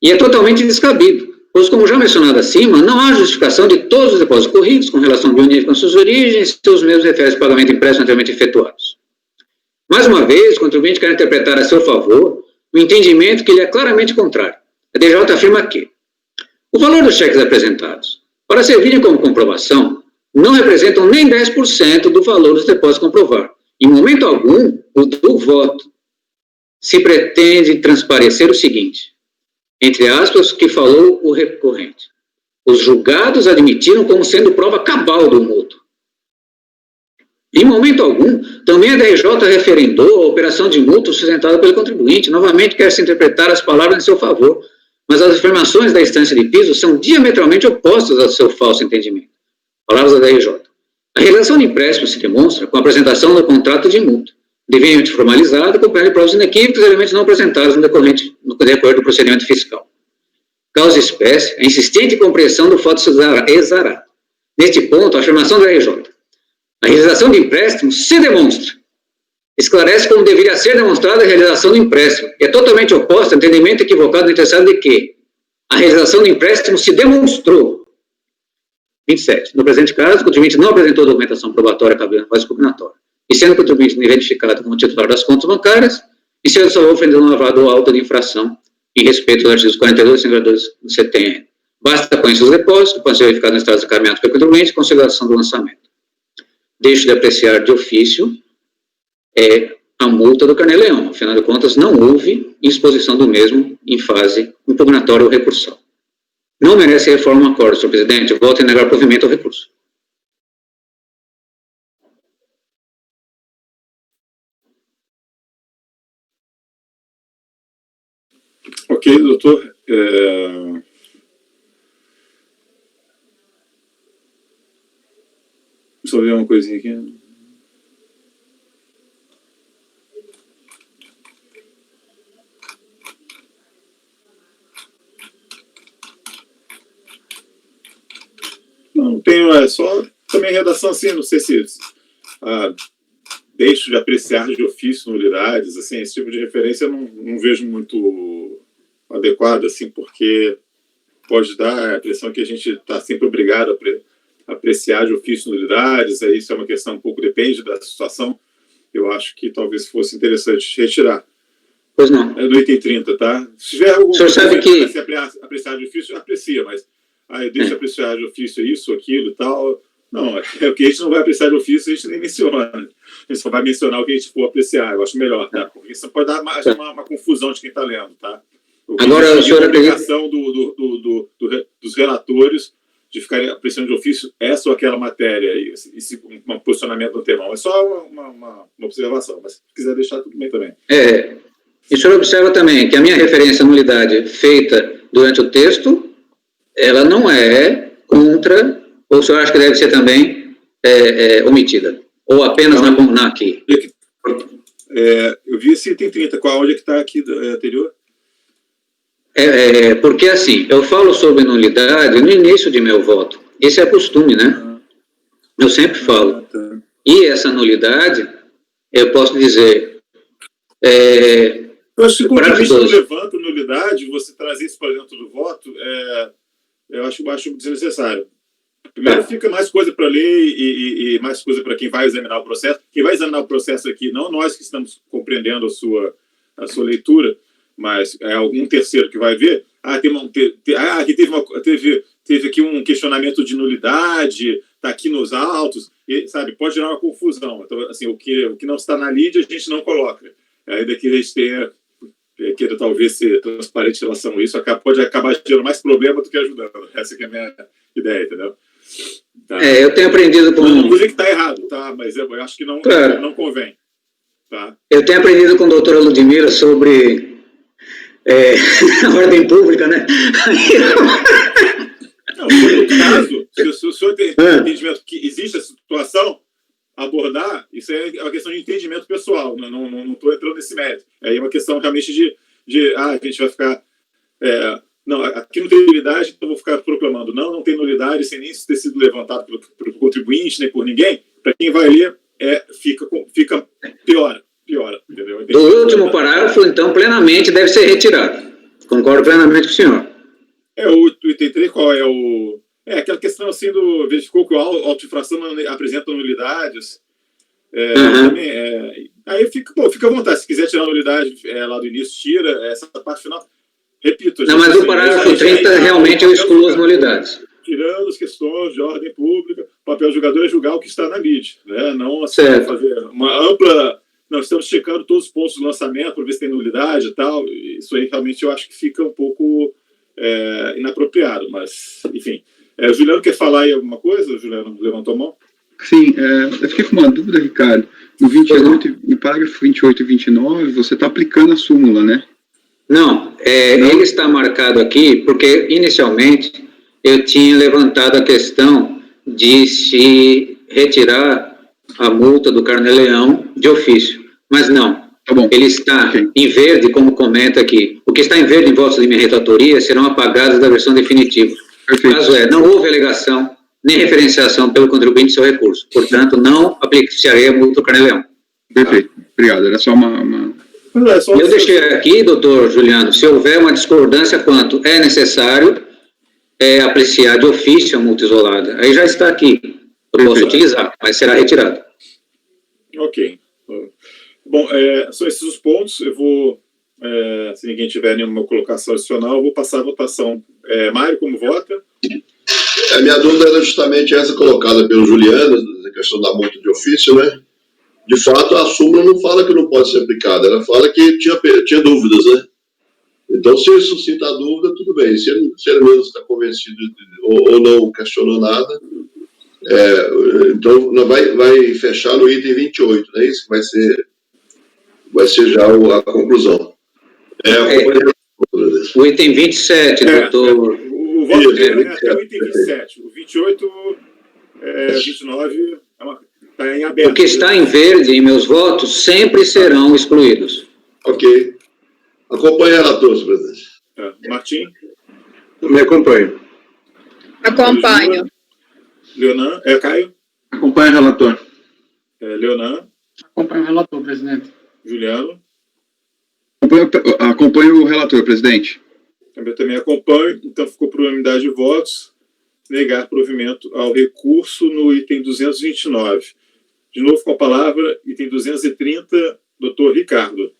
E é totalmente descabido, pois, como já mencionado acima, não há justificação de todos os depósitos corridos com relação ao bionível com suas origens, seus mesmos referem ao pagamento de empréstimos anteriormente efetuados. Mais uma vez, o contribuinte quer interpretar a seu favor o entendimento que lhe é claramente contrário. A DJ afirma que o valor dos cheques apresentados, para servirem como comprovação, não representam nem 10% do valor dos depósitos a comprovar. Em momento algum, o do voto se pretende transparecer o seguinte, entre aspas, que falou o recorrente. Os julgados admitiram como sendo prova cabal do mútuo. Em momento algum, também a DRJ referendou a operação de mútuo sustentada pelo contribuinte. Novamente, quer-se interpretar as palavras em seu favor, mas as afirmações da instância de piso são diametralmente opostas ao seu falso entendimento. Palavras da DRJ. A realização de empréstimo se demonstra com a apresentação do contrato de mútuo, devidamente formalizado, acompanhando provas inequívocas e elementos não apresentados no decorrer do procedimento fiscal. Causa espécie, a insistente compreensão do fato exarado. Neste ponto, a afirmação da DRJ. A realização de empréstimo se demonstra. Esclarece como deveria ser demonstrada a realização do empréstimo. É totalmente oposto ao entendimento equivocado do interessado de que a realização do empréstimo se demonstrou. 27. No presente caso, o contribuinte não apresentou documentação probatória cabendo voz impugnatória. E sendo o contribuinte identificado como titular das contas bancárias, e sendo salvo ofendendo um lavado alto de infração em respeito aos artigos 42 e 52 do CTN. Basta conhecer os depósitos, que podem ser verificados no estado de encaminhamento pelo contribuinte, com consideração do lançamento. Deixo de apreciar de ofício a multa do Carnê-Leão. Afinal de contas, não houve exposição do mesmo em fase impugnatória ou recursal. Não merece reforma o acordo, senhor presidente. Voto em negar provimento ao recurso. Ok, doutor. Deixa eu ver uma coisinha aqui. Não tenho, é só também redação assim, não sei se deixo de apreciar de ofício nulidades, assim, esse tipo de referência eu não vejo muito adequado, assim, porque pode dar a impressão que a gente está sempre obrigado a apreciar de ofício nulidades, aí isso é uma questão um pouco, depende da situação, eu acho que talvez fosse interessante retirar. Pois não. É no item 30, tá? Se tiver algum apreciar de ofício, aprecia, mas eu deixo apreciar de ofício isso, aquilo e tal. Não, é o que a gente não vai apreciar de ofício, a gente nem menciona. A gente só vai mencionar o que a gente for apreciar, eu acho melhor, tá? Porque isso pode dar mais uma confusão de quem está lendo, tá? Agora, o senhor acredita... A obrigação dos relatores de ficarem apreciando de ofício essa ou aquela matéria, um posicionamento no tema. É só uma observação, mas se quiser deixar, tudo bem também. E o senhor observa também que a minha referência à nulidade feita durante o texto, ela não é contra, ou o senhor acha que deve ser também omitida? Ou apenas na aqui? Eu vi esse item 30, qual onde é que está aqui anterior? Porque assim, eu falo sobre nulidade no início de meu voto. Esse é costume, né? Eu sempre falo. E essa nulidade, eu posso dizer... eu acho que quando a gente não levanta nulidade, você trazer isso para dentro do voto, eu acho desnecessário. Primeiro fica mais coisa para ler e mais coisa para quem vai examinar o processo. Quem vai examinar o processo aqui, não nós que estamos compreendendo a sua leitura, mas é algum terceiro que vai ver. Teve aqui um questionamento de nulidade, está aqui nos autos, e, sabe, pode gerar uma confusão. Então, assim, o que não está na lide, a gente não coloca. Ainda que a gente queira talvez ser transparente em relação a isso, pode acabar gerando mais problema do que ajudando. Essa que é a minha ideia, entendeu? Tá. Eu tenho aprendido com... Não vou dizer que está errado, tá? Mas eu acho que não convém. Tá? Eu tenho aprendido com a doutora Ludmila sobre a ordem pública, né? Não, no caso, se o senhor tem entendimento que existe a situação, abordar, isso é uma questão de entendimento pessoal, não estou entrando nesse mérito. É uma questão realmente a gente vai ficar... não, aqui não tem nulidade, então eu vou ficar proclamando. Não tem nulidade, sem nem ter sido levantado pelo contribuinte, nem por ninguém. Para quem vai ler, fica piora, entendeu? Do último parágrafo, então, plenamente deve ser retirado. Concordo plenamente com o senhor. O item 3, qual é o... aquela questão assim verificou que a auto-infração não apresenta nulidades. Também, aí fica à vontade. Se quiser tirar a nulidade lá do início, tira. Essa parte final, repito. Não, mas o parágrafo 30, realmente eu excluo as nulidades. Tirando as questões de ordem pública, o papel do jogador é julgar o que está na lide, né? Não assim, fazer uma ampla... Nós estamos checando todos os pontos do lançamento para ver se tem nulidade e tal. Isso aí realmente eu acho que fica um pouco inapropriado, mas, enfim. O Juliano quer falar aí alguma coisa? O Juliano levantou a mão? Sim, eu fiquei com uma dúvida, Ricardo. No parágrafo 28 e 29, você está aplicando a súmula, né? Não, ele está marcado aqui porque, inicialmente, eu tinha levantado a questão de se retirar a multa do Carnê-Leão de ofício. Mas não, tá bom. Ele está em verde, como comenta aqui. O que está em verde em votos de minha relatoria serão apagados da versão definitiva. Perfeito. Caso não houve alegação nem referenciação pelo contribuinte de seu recurso. Portanto, não aplicarei a multa do Carnê-Leão. Perfeito. Obrigado. Era só uma... Eu deixei aqui, doutor Juliano, se houver uma discordância quanto é necessário apreciar de ofício a multa isolada. Aí já está aqui. Eu posso utilizar, mas será retirado. Ok. Bom, são esses os pontos. Eu vou, se ninguém tiver nenhuma colocação adicional, eu vou passar a votação. Mário, como vota? A minha dúvida era justamente essa colocada pelo Juliano, a questão da multa de ofício, né? De fato, a súmula não fala que não pode ser aplicada, ela fala que tinha dúvidas, né? Então, se ele suscita a dúvida, tudo bem. Se ele mesmo está convencido ou não questionou nada, então vai fechar no item 28, não é isso? Vai ser já a conclusão. O item 27, doutor... O voto dele até o item 27. O 28, 29, está em aberto. O que está em verde em meus votos sempre serão excluídos. Ok. Acompanhe a relator, senhor presidente. Martim? Me acompanho. Acompanho. Leonan? Caio? Acompanha o relator. Leonan? Acompanho o relator, presidente. Juliano? Acompanho o relator, presidente. Eu também acompanho, então ficou por unanimidade de votos, negar provimento ao recurso no item 229. De novo com a palavra, item 230, doutor Ricardo.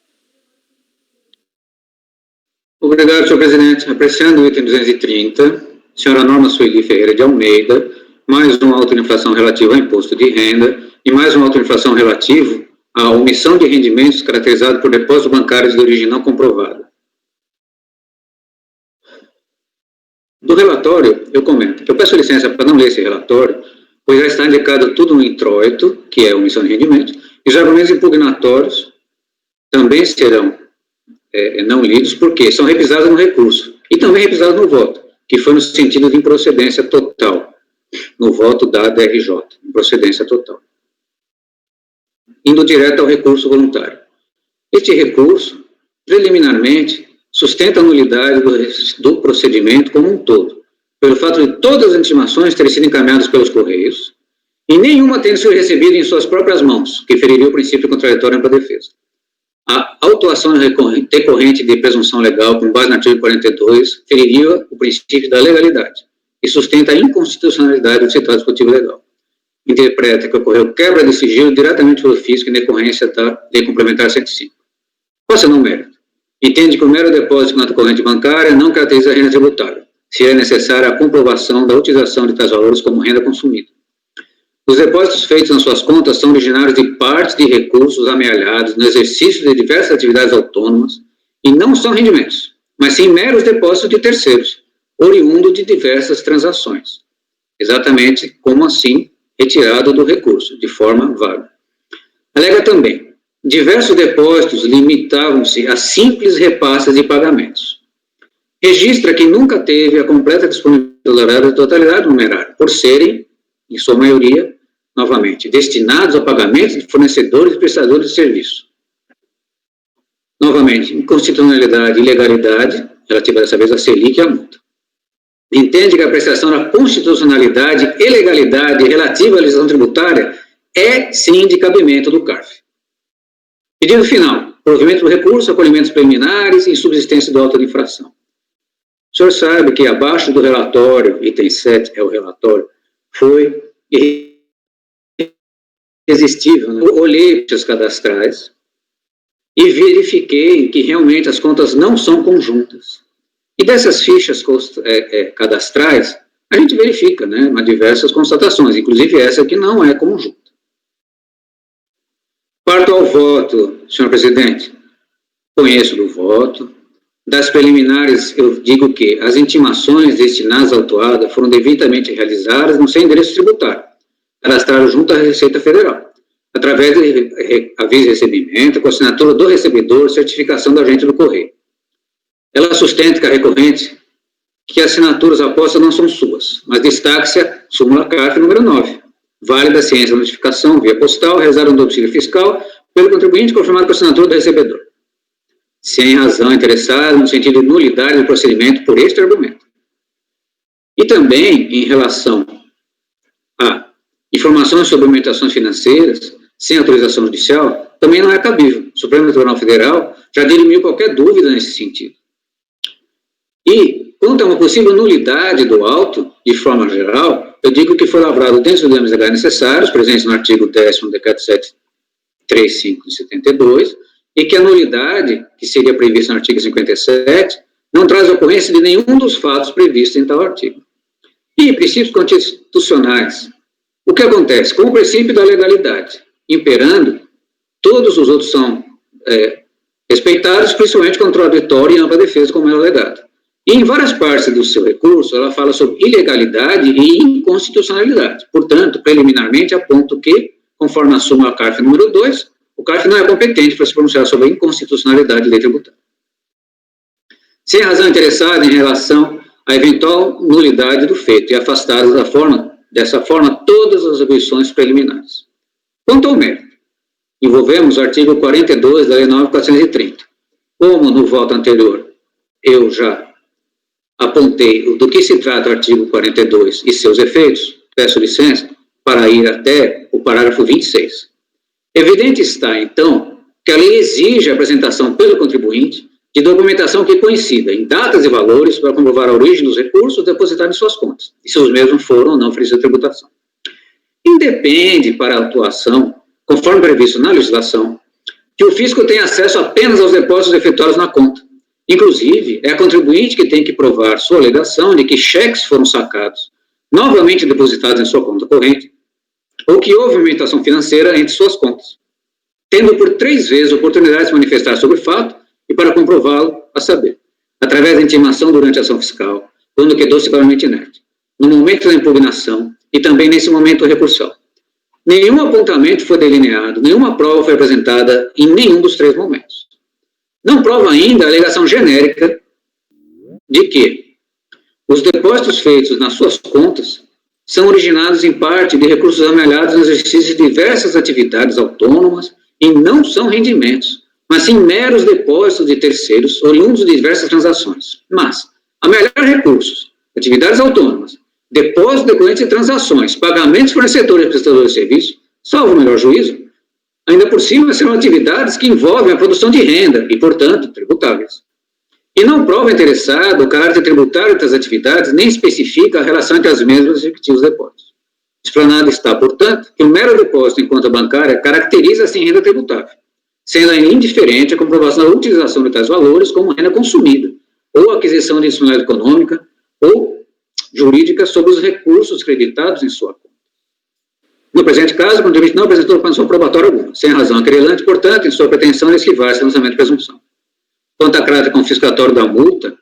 Obrigado, senhor presidente. Apreciando o item 230, senhora Norma Sueli Ferreira de Almeida, mais uma autoinflação relativa ao imposto de renda e mais uma autoinflação relativo à omissão de rendimentos caracterizado por depósito bancário de origem não comprovada. Do relatório, eu comento. Eu peço licença para não ler esse relatório, pois já está indicado tudo no introito, que é omissão de rendimentos, e os argumentos impugnatórios também serão não lidos, porque são revisados no recurso, e também revisados no voto, que foi no sentido de improcedência total, no voto da DRJ, improcedência total. Indo direto ao recurso voluntário. Este recurso, preliminarmente, sustenta a nulidade do procedimento como um todo, pelo fato de todas as intimações terem sido encaminhadas pelos Correios, e nenhuma tendo sido recebida em suas próprias mãos, que feriria o princípio contraditório para a defesa. A autuação decorrente de presunção legal, com base no artigo 42, feriria o princípio da legalidade e sustenta a inconstitucionalidade do citado dispositivo legal. Interpreta que ocorreu quebra de sigilo diretamente pelo fisco em decorrência da Lei Complementar 105. Passa no mérito. Entende que o mero depósito na corrente bancária não caracteriza a renda tributável, se é necessária a comprovação da utilização de tais valores como renda consumida. Os depósitos feitos nas suas contas são originários de partes de recursos amealhados no exercício de diversas atividades autônomas e não são rendimentos, mas sim meros depósitos de terceiros, oriundo de diversas transações. Exatamente como assim retirado do recurso, de forma vaga. Alega também, diversos depósitos limitavam-se a simples repasses de pagamentos. Registra que nunca teve a completa disponibilidade da totalidade numerária, por serem, em sua maioria, novamente, destinados ao pagamento de fornecedores e prestadores de serviço. Novamente, inconstitucionalidade e ilegalidade, relativa dessa vez à Selic e à multa. Entende que a apreciação da constitucionalidade e legalidade relativa à legislação tributária é, sim, de cabimento do CARF. Pedido final. Provimento do recurso, acolhimentos preliminares e insubsistência do auto de infração. O senhor sabe que abaixo do relatório, item 7 é o relatório, foi irresistível. Né? Eu olhei as cadastrais e verifiquei que realmente as contas não são conjuntas. E dessas fichas cadastrais, a gente verifica, né, diversas constatações, inclusive essa que não é conjunta. Parto ao voto, senhor presidente. Conheço do voto. Das preliminares, eu digo que as intimações destinadas à autuada foram devidamente realizadas no seu endereço tributário, cadastrado junto à Receita Federal, através de aviso de recebimento, com assinatura do recebedor, certificação do agente do correio. Ela sustenta que a recorrente que as assinaturas apostas não são suas, mas destaque-se a súmula CARF número 9, válida ciência da notificação via postal, realizada no domicílio fiscal, pelo contribuinte confirmado com a assinatura do recebedor, sem razão interessada no sentido de nulidade do procedimento por este argumento. E também, em relação a informações sobre movimentações financeiras, sem autorização judicial, também não é cabível. O Supremo Tribunal Federal já dirimiu qualquer dúvida nesse sentido. E, quanto a uma possível nulidade do auto, de forma geral, eu digo que foi lavrado dentro dos exames legais necessários, presentes no artigo 10º do Decreto 735 de 72, e que a nulidade, que seria prevista no artigo 57, não traz ocorrência de nenhum dos fatos previstos em tal artigo. E princípios constitucionais. O que acontece? Com o princípio da legalidade imperando, todos os outros são respeitados, principalmente contraditório e ampla defesa, como é alegado. E em várias partes do seu recurso, ela fala sobre ilegalidade e inconstitucionalidade. Portanto, preliminarmente, aponto que, conforme a súmula CARF número 2, o CARF não é competente para se pronunciar sobre a inconstitucionalidade da lei tributária. Sem razão interessada em relação à eventual nulidade do feito e afastadas dessa forma todas as arguições preliminares. Quanto ao mérito, envolvemos o artigo 42 da Lei 9.430. Como no voto anterior eu já apontei do que se trata o artigo 42 e seus efeitos, peço licença para ir até o parágrafo 26. Evidente está, então, que a lei exige a apresentação pelo contribuinte de documentação que coincida em datas e valores para comprovar a origem dos recursos depositados em suas contas, e se os mesmos foram ou não oferidos à tributação. Independe para a atuação, conforme previsto na legislação, que o fisco tenha acesso apenas aos depósitos efetuados na conta. Inclusive, é a contribuinte que tem que provar sua alegação de que cheques foram sacados, novamente depositados em sua conta corrente, ou que houve movimentação financeira entre suas contas, tendo por 3 vezes a oportunidade de se manifestar sobre o fato e para comprová-lo, a saber, através da intimação durante a ação fiscal, quando quedou-se claramente inerte, no momento da impugnação e também nesse momento recursal. Nenhum apontamento foi delineado, nenhuma prova foi apresentada em nenhum dos 3 momentos. Não prova ainda a alegação genérica de que os depósitos feitos nas suas contas são originados em parte de recursos amelhados no exercício de diversas atividades autônomas e não são rendimentos, mas sim meros depósitos de terceiros oriundos de diversas transações. Mas, amelhar recursos, atividades autônomas, depósitos decorrentes de transações, pagamentos fornecedores e prestadores de serviço, salvo o melhor juízo, ainda por cima serão atividades que envolvem a produção de renda e, portanto, tributáveis. E não prova interessado o caráter tributário das atividades, nem especifica a relação entre as mesmas e os respectivos depósitos. Explanado está, portanto, que o mero depósito em conta bancária caracteriza-se em renda tributável, sendo ainda indiferente a comprovação da utilização de tais valores como renda consumida, ou aquisição de instrumentalidade econômica ou jurídica sobre os recursos creditados em sua conta. No presente caso, o contribuinte não apresentou condição probatória alguma, sem razão a querelante, portanto, em sua pretensão de esquivar esse lançamento de presunção. Quanto a caráter confiscatório da multa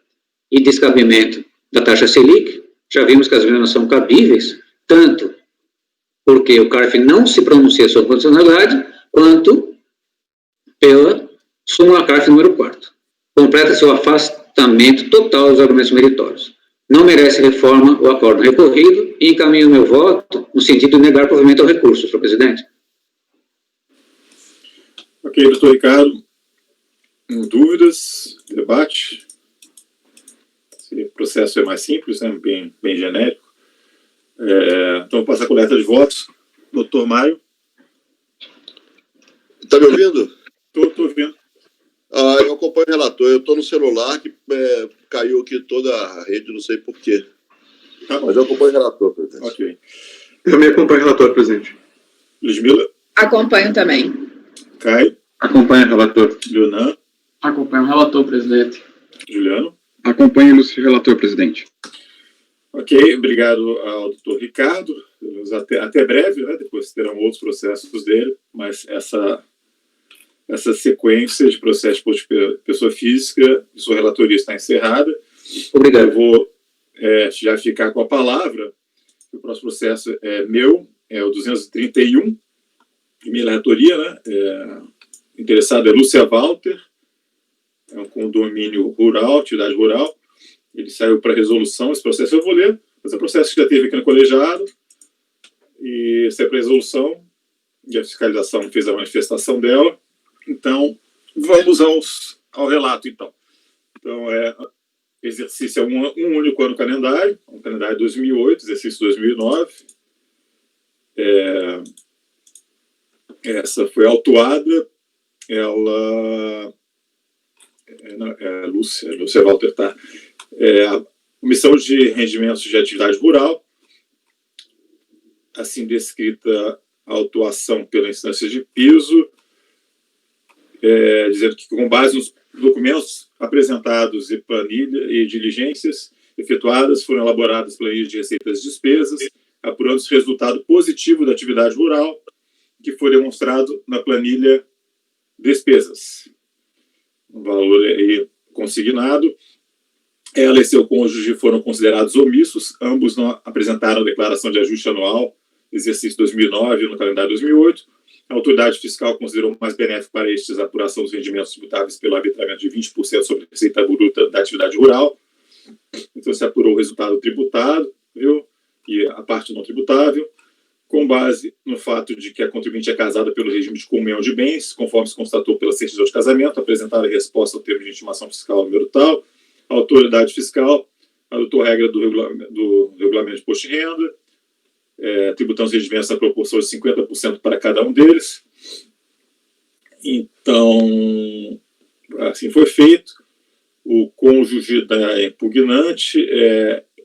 e descabimento da taxa Selic, já vimos que as mesmas são cabíveis, tanto porque o CARF não se pronuncia sobre a condicionalidade, quanto pela súmula CARF número 4. Completa seu afastamento total dos argumentos meritórios. não merece reforma o acordo recorrido e encaminho meu voto no sentido de negar provimento ao recurso, senhor presidente. Ok, doutor Ricardo. Dúvidas? Debate? Esse processo é mais simples, né? bem genérico. Então, vou passar a coleta de votos. Doutor Mário. Está me ouvindo? Estou ouvindo. Eu acompanho o relator. Eu estou no celular que caiu aqui toda a rede, não sei porquê. Tá bom. Mas eu acompanho o relator, presidente. Ok. Eu também acompanho o relator, presidente. Ludmila. Acompanho também. Caio. Acompanha o relator. Leonan. Acompanho o relator, presidente. Juliano. Acompanha o ilustre relator, presidente. Ok, obrigado ao doutor Ricardo. Até breve, né? Depois terão outros processos dele, mas essa sequência de processos de pessoa física de sua relatoria está encerrada. Obrigado. Eu vou já ficar com a palavra. O próximo processo é meu, é o 231, de minha relatoria, né? Interessado é Lúcia Walter, é um condomínio rural, atividade rural. Ele saiu para resolução, esse processo eu vou ler, mas é um processo que já teve aqui no colegiado, e saiu para resolução, e a fiscalização fez a manifestação dela. Então, vamos ao relato, então. Então, exercício é um único ano calendário, um calendário de 2008, exercício 2009. Essa foi autuada, ela... Lúcia Walter, tá? A Comissão de Rendimentos de Atividade Rural, assim descrita a autuação pela instância de piso, dizendo que, com base nos documentos apresentados e planilha e diligências efetuadas, foram elaboradas planilhas de receitas e despesas, apurando-se resultado positivo da atividade rural, que foi demonstrado na planilha despesas. O valor aí consignado. Ela e seu cônjuge foram considerados omissos, ambos não apresentaram declaração de ajuste anual, exercício 2009 no calendário 2008. A autoridade fiscal considerou mais benéfico para estes a apuração dos rendimentos tributáveis pelo arbitramento de 20% sobre a receita bruta da atividade rural. Então, se apurou o resultado tributado, viu? E a parte não tributável, com base no fato de que a contribuinte é casada pelo regime de comunhão de bens, conforme se constatou pela certidão de casamento, apresentada a resposta ao termo de intimação fiscal número tal. A autoridade fiscal adotou a regra do regulamento de imposto de renda, tributando os rendimentos na proporção de 50% para cada um deles. Então, assim foi feito. O cônjuge da impugnante,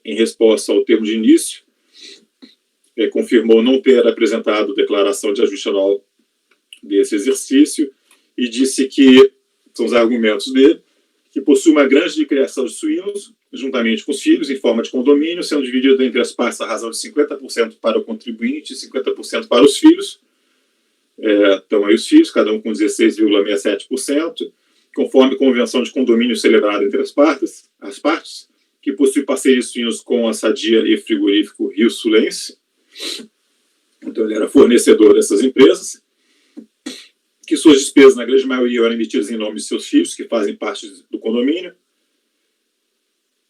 em resposta ao termo de início, confirmou não ter apresentado declaração de ajuste anual desse exercício e disse que, são os argumentos dele, que possui uma granja de criação de suínos, juntamente com os filhos, em forma de condomínio, sendo dividido entre as partes a razão de 50% para o contribuinte e 50% para os filhos. Então, aí os filhos, cada um com 16,67%, conforme convenção de condomínio celebrada entre as partes, que possui parceria de suínos com a Sadia e frigorífico Rio Sulense. Então, ele era fornecedor dessas empresas, que suas despesas, na grande maioria, eram emitidas em nome de seus filhos, que fazem parte do condomínio,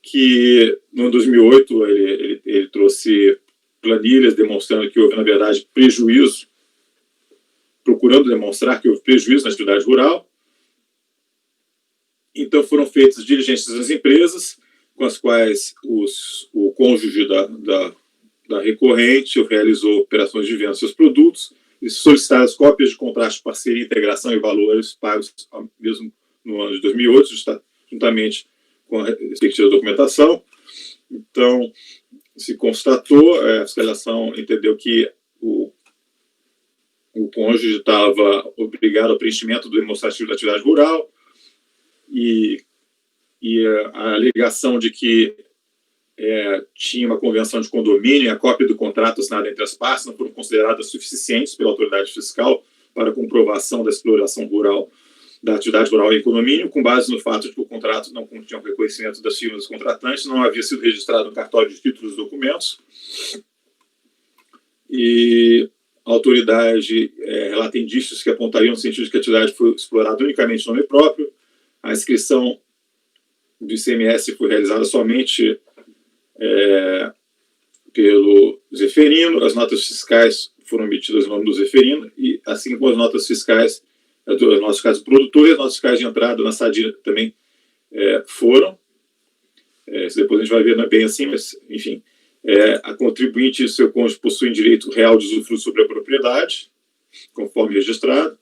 que, no 2008, ele trouxe planilhas demonstrando que houve, na verdade, prejuízo, procurando demonstrar que houve prejuízo na atividade rural. Então, foram feitas diligências das empresas, com as quais o cônjuge da recorrente realizou operações de venda de seus produtos, e solicitadas cópias de contratos de parceria, integração e valores pagos mesmo no ano de 2008, juntamente com a respectiva documentação. Então, se constatou, a fiscalização entendeu que o cônjuge estava obrigado ao preenchimento do demonstrativo da atividade rural, e a alegação de que tinha uma convenção de condomínio e a cópia do contrato assinado entre as partes não foram consideradas suficientes pela autoridade fiscal para comprovação da exploração rural da atividade rural em condomínio, com base no fato de que o contrato não continha o reconhecimento das firmas dos contratantes, não havia sido registrado no cartório de títulos dos documentos, e a autoridade relata indícios que apontariam no sentido de que a atividade foi explorada unicamente em nome próprio. A inscrição do ICMS foi realizada somente pelo Zeferino, as notas fiscais foram emitidas em nome do Zeferino, e assim como as notas fiscais, as notas fiscais do produtor e as notas fiscais de entrada na Sadia também foram. Depois a gente vai ver bem assim, mas, enfim, a contribuinte e seu cônjuge possuem direito real de usufruto sobre a propriedade, conforme registrado.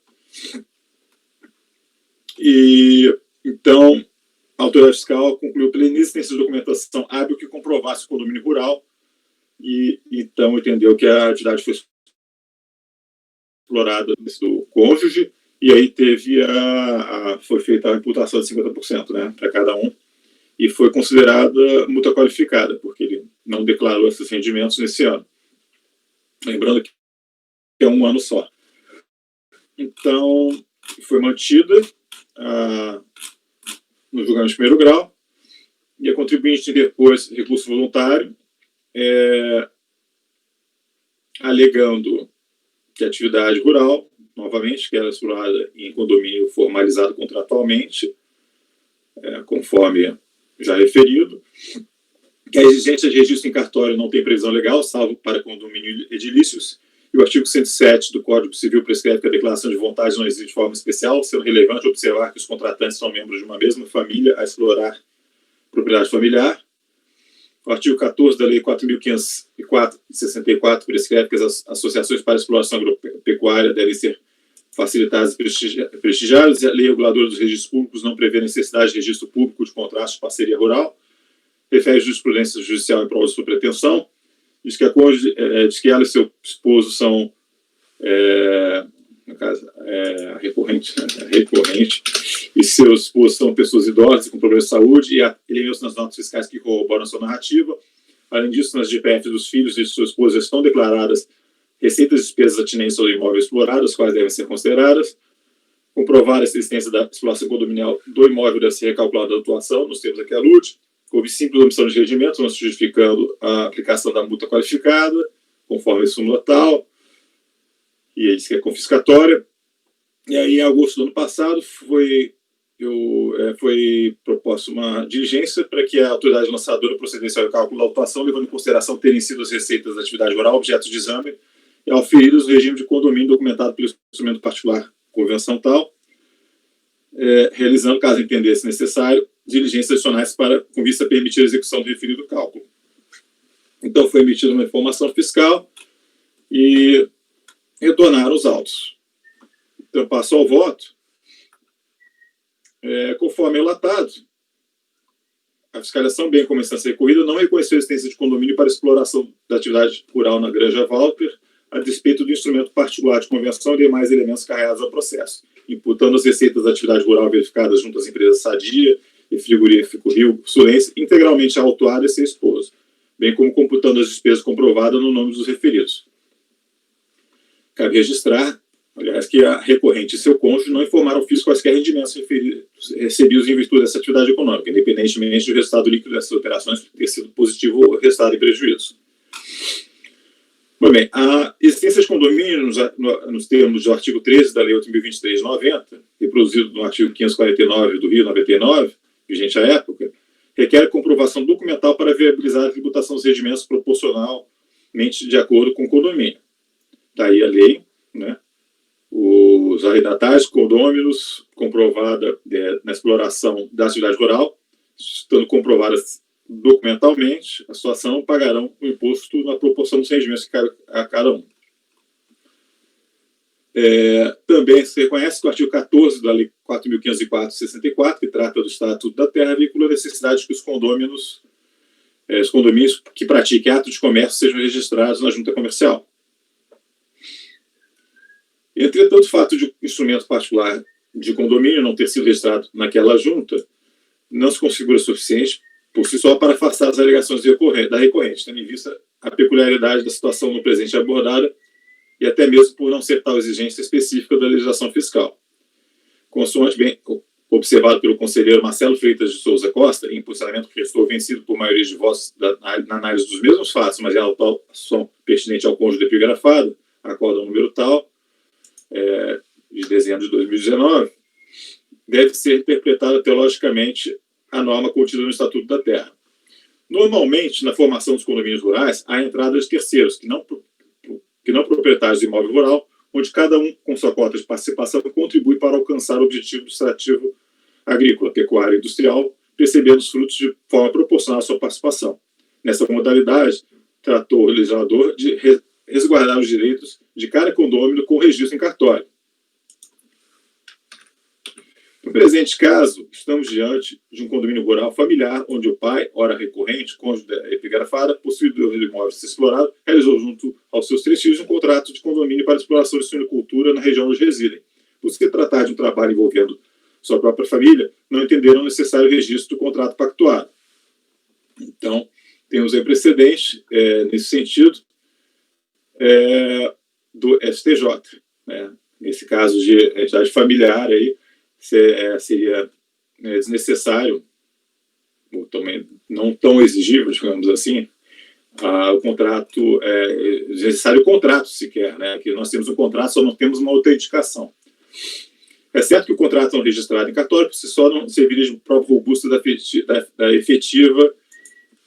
E, então, a autoridade fiscal concluiu pela inexistência de documentação hábil que comprovasse o condomínio rural e, então, entendeu que a atividade foi explorada do cônjuge e aí foi feita a imputação de 50%, né, para cada um, e foi considerada multa qualificada, porque ele não declarou esses rendimentos nesse ano. Lembrando que é um ano só. Então, foi mantida no julgamento de primeiro grau, e a contribuinte interpôs recurso voluntário, alegando que a atividade rural, novamente, que era explorada em condomínio formalizado contratualmente, conforme já referido, que a exigência de registro em cartório não tem previsão legal, salvo para condomínio edilícios, e o artigo 107 do Código Civil prescreve que a declaração de vontade não exige de forma especial, sendo relevante observar que os contratantes são membros de uma mesma família a explorar propriedade familiar. O artigo 14 da Lei 4.504 de 64 prescreve que as associações para exploração agropecuária devem ser facilitadas e prestigiadas, e a Lei Reguladora dos Registros Públicos não prevê necessidade de registro público de contrato de parceria rural, refere jurisprudência judicial em prol de sua pretensão, diz que diz que ela e seu esposo são, no caso, recorrente, e seus esposos são pessoas idosas com problemas de saúde, e elementos nas notas fiscais que corroboram a sua narrativa. Além disso, nas GPF dos filhos e de sua esposa estão declaradas receitas e despesas atinentes ao imóvel explorado, as quais devem ser consideradas. Comprovar a existência da exploração condominial do imóvel deve ser recalculada a atuação, nos termos aqui a LUT. Houve simples omissão de rendimentos, não se justificando a aplicação da multa qualificada, conforme a súmula tal, e ele diz que é confiscatória. E aí, em agosto do ano passado, foi proposta uma diligência para que a autoridade lançadora procedesse ao cálculo da autuação, levando em consideração terem sido as receitas da atividade rural objeto de exame e auferidas no regime de condomínio documentado pelo instrumento particular convenção tal, realizando, caso entendesse necessário, diligências adicionais com vista a permitir a execução do referido cálculo. Então, foi emitida uma informação fiscal e retornaram os autos. Então, passou ao voto. Conforme relatado, a fiscalização, bem como a instância recorrida, não reconheceu a existência de condomínio para exploração da atividade rural na Granja Walter, a despeito do instrumento particular de convenção e demais elementos carregados ao processo, imputando as receitas da atividade rural verificadas junto às empresas Sadia e Frigorífico Rio Sulense integralmente à autuada e seu esposo, bem como computando as despesas comprovadas no nome dos referidos. Cabe registrar, aliás, que a recorrente e seu cônjuge não informaram ao fisco quaisquer rendimentos recebidos em virtude dessa atividade econômica, independentemente do resultado líquido dessas operações ter sido positivo ou resultado em prejuízo. Bem, a existência de condomínio, nos termos do artigo 13 da Lei 8.023/90, reproduzido no artigo 549 do Rio 99, vigente à época, requer comprovação documental para viabilizar a tributação dos rendimentos proporcionalmente de acordo com o condomínio. Daí a lei, né? Os arrendatários, condôminos, comprovada na exploração da atividade rural, estando comprovadas documentalmente, a situação pagarão o imposto na proporção dos rendimentos que cabe a cada um. Também se reconhece que o artigo 14 da Lei 4.504/64, que trata do Estatuto da Terra, vincula a necessidade de que os condomínios que pratiquem atos de comércio sejam registrados na junta comercial. Entretanto, o fato de instrumento particular de condomínio não ter sido registrado naquela junta não se configura suficiente por si só para afastar as alegações da recorrente, tendo em vista a peculiaridade da situação no presente abordada e até mesmo por não ser tal exigência específica da legislação fiscal. Consoante bem observado pelo conselheiro Marcelo Freitas de Souza Costa, em posicionamento que restou vencido por maioria de votos na análise dos mesmos fatos, mas em autuação pertinente ao cônjuge epigrafado, acordo número tal, de dezembro de 2019, deve ser interpretada teologicamente a norma contida no Estatuto da Terra. Normalmente, na formação dos condomínios rurais, há entrada de terceiros, que não proprietários do imóvel rural, onde cada um, com sua cota de participação, contribui para alcançar o objetivo do extrativo agrícola, pecuário e industrial, percebendo os frutos de forma proporcional à sua participação. Nessa modalidade, tratou o legislador de resguardar os direitos de cada condômino com registro em cartório. No presente caso, estamos diante de um condomínio rural familiar, onde o pai, ora recorrente, cônjuge da epigrafada, possuidor do imóvel explorado, realizou junto aos seus 3 filhos um contrato de condomínio para exploração de suinocultura na região onde residem. Por se tratar de um trabalho envolvendo sua própria família, não entenderam necessário registro do contrato pactuado. Então, temos aí precedente, nesse sentido, do STJ. Né? Nesse caso de entidade familiar, aí, seria desnecessário, ou também não tão exigível, digamos assim, o contrato, desnecessário o contrato sequer, né? Que nós temos um contrato, só não temos uma autenticação. É certo que o contrato não registrado em cartório, por si só, não serviria de prova robusta da efetiva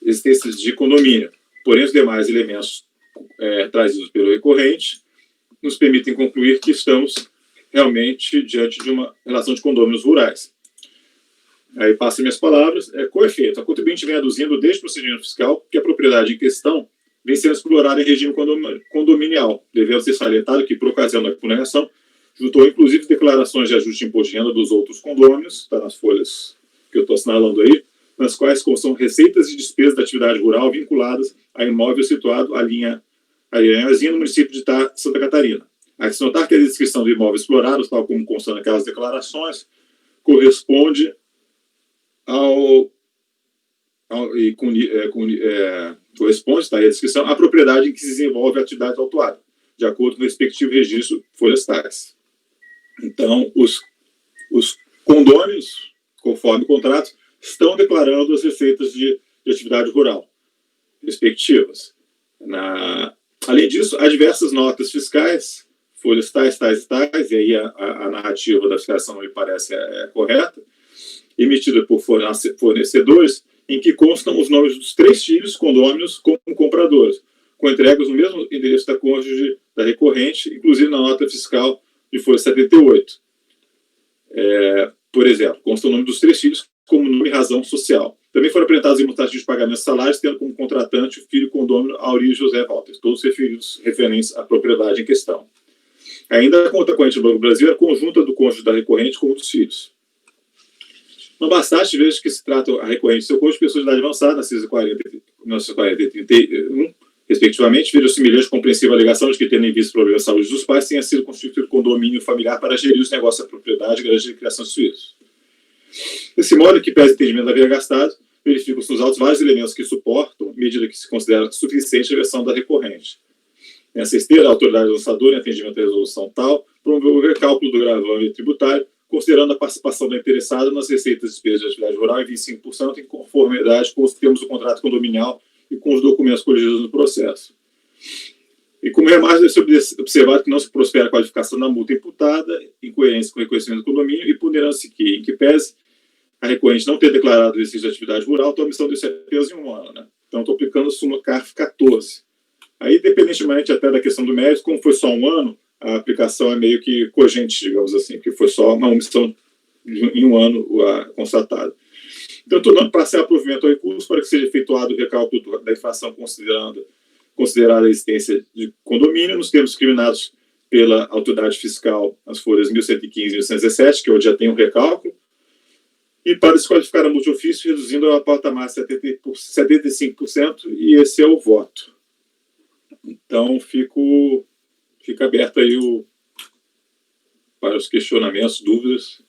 existência de condomínio. Porém, os demais elementos trazidos pelo recorrente nos permitem concluir que estamos realmente diante de uma relação de condôminos rurais. Aí passo minhas palavras. Com efeito, a contribuinte vem aduzindo desde o procedimento fiscal que a propriedade em questão vem sendo explorada em regime condominial, devendo ser salientado que, por ocasião da condenação, juntou inclusive declarações de ajuste de imposto de renda dos outros condôminos, está nas folhas que eu estou assinalando aí, nas quais constam receitas e despesas da atividade rural vinculadas a imóvel situado à linha no município de Santa Catarina. A se notar que a descrição do imóvel explorado, tal como consta naquelas declarações, corresponde corresponde, está aí a descrição, à propriedade em que se desenvolve a atividade autuada, de acordo com o respectivo registro florestais. Então, os condôminos, conforme o contrato, estão declarando as receitas de atividade rural respectivas. Além disso, há diversas notas fiscais, folhas tais, e aí a narrativa da fiscalização não me parece correta, emitida por fornecedores, em que constam os nomes dos 3 filhos condôminos como compradores, com entregas no mesmo endereço da cônjuge da recorrente, inclusive na nota fiscal de folha 78. Por exemplo, consta o nome dos 3 filhos como nome e razão social. Também foram apresentados imutáveis de pagamento de salários, tendo como contratante o filho condômino Aurílio José Walter, todos referidos referentes à propriedade em questão. Ainda a conta corrente do Banco do Brasil é conjunta do cônjuge da recorrente com dos filhos. Não bastasse, veja que se trata a recorrente de seu cônjuge de pessoas de idade avançada, nascidas em 1940 e 31, respectivamente, veja semelhante compreensível a alegação de que, tendo em vista o problema de saúde dos pais, tenha sido constituído condomínio familiar para gerir os negócios da propriedade e garantir a criação de filhos. Desse modo, que pese o entendimento da vida gastado, verificam-se nos autos vários elementos que suportam, medida que se considera suficiente a versão da recorrente. Nessa esteira, a autoridade lançadora, em atendimento à resolução tal, promoveu o recálculo do gravame tributário, considerando a participação da interessada nas receitas de despesas de atividade rural em 25%, em conformidade com os termos do contrato condominial e com os documentos coligidos no processo. E como remarca, deve ser observado que não se prospera a qualificação da multa imputada, em coerência com o reconhecimento do condomínio, e ponderando-se que, em que pese a recorrente não ter declarado o exercício de atividade rural, então a omissão desse apenas em 1 ano. Né? Então, estou aplicando a súmula CARF 14. Aí, independentemente até da questão do mérito, como foi só 1 ano, a aplicação é meio que cogente, digamos assim, porque foi só uma omissão em 1 ano constatada. Então, estou dando parcial provimento ao recurso para que seja efetuado o recálculo da infração considerada a existência de condomínio nos termos discriminados pela autoridade fiscal, as folhas 1115 e 1117, que hoje já tem um recálculo, e para desqualificar a multa de ofício, reduzindo a patamar 75%, e esse é o voto. Então, fica aberto aí para os questionamentos, dúvidas,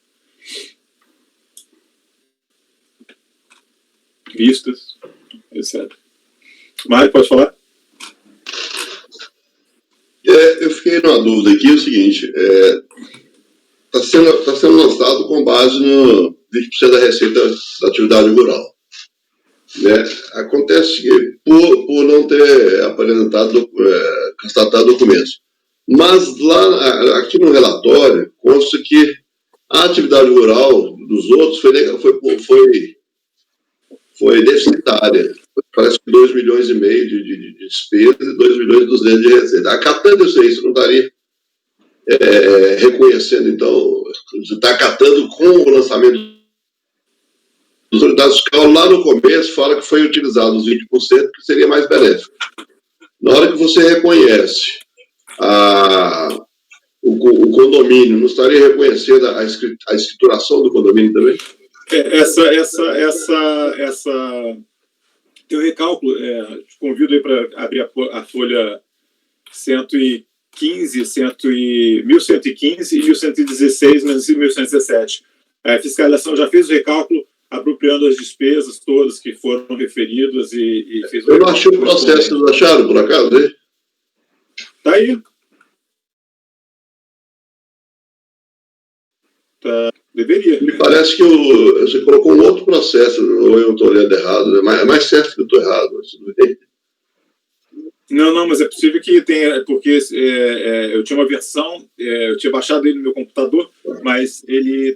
vistas, etc. Mário, pode falar? Eu fiquei numa dúvida aqui, o seguinte, está sendo lançado com base no 20% da receita da atividade rural. Né? Acontece que, por não ter constatado documentos, mas lá, aqui no relatório, consta que a atividade rural dos outros foi deficitária. parece que 2,5 milhões de despesa e 2,2 milhões de receita. Acatando isso não estaria reconhecendo, então, você está acatando com o lançamento dos unidades fiscais lá no começo, fala que foi utilizado os 20%, que seria mais benéfico. Na hora que você reconhece o condomínio, não estaria reconhecendo a escrituração do condomínio também? Teu recálculo, te convido aí para abrir a folha 115, 1115 e 1116, menos 1117. A fiscalização já fez o recálculo apropriando as despesas todas que foram referidas e fez o Eu não achei o processo, vocês acharam, por acaso, hein? Tá aí. Tá, deveria. Me parece que você colocou um outro processo, ou eu estou olhando errado, né? É mais certo que eu estou errado, mas tudo bem. Não, mas é possível que tenha, porque eu tinha uma versão, eu tinha baixado ele no meu computador, mas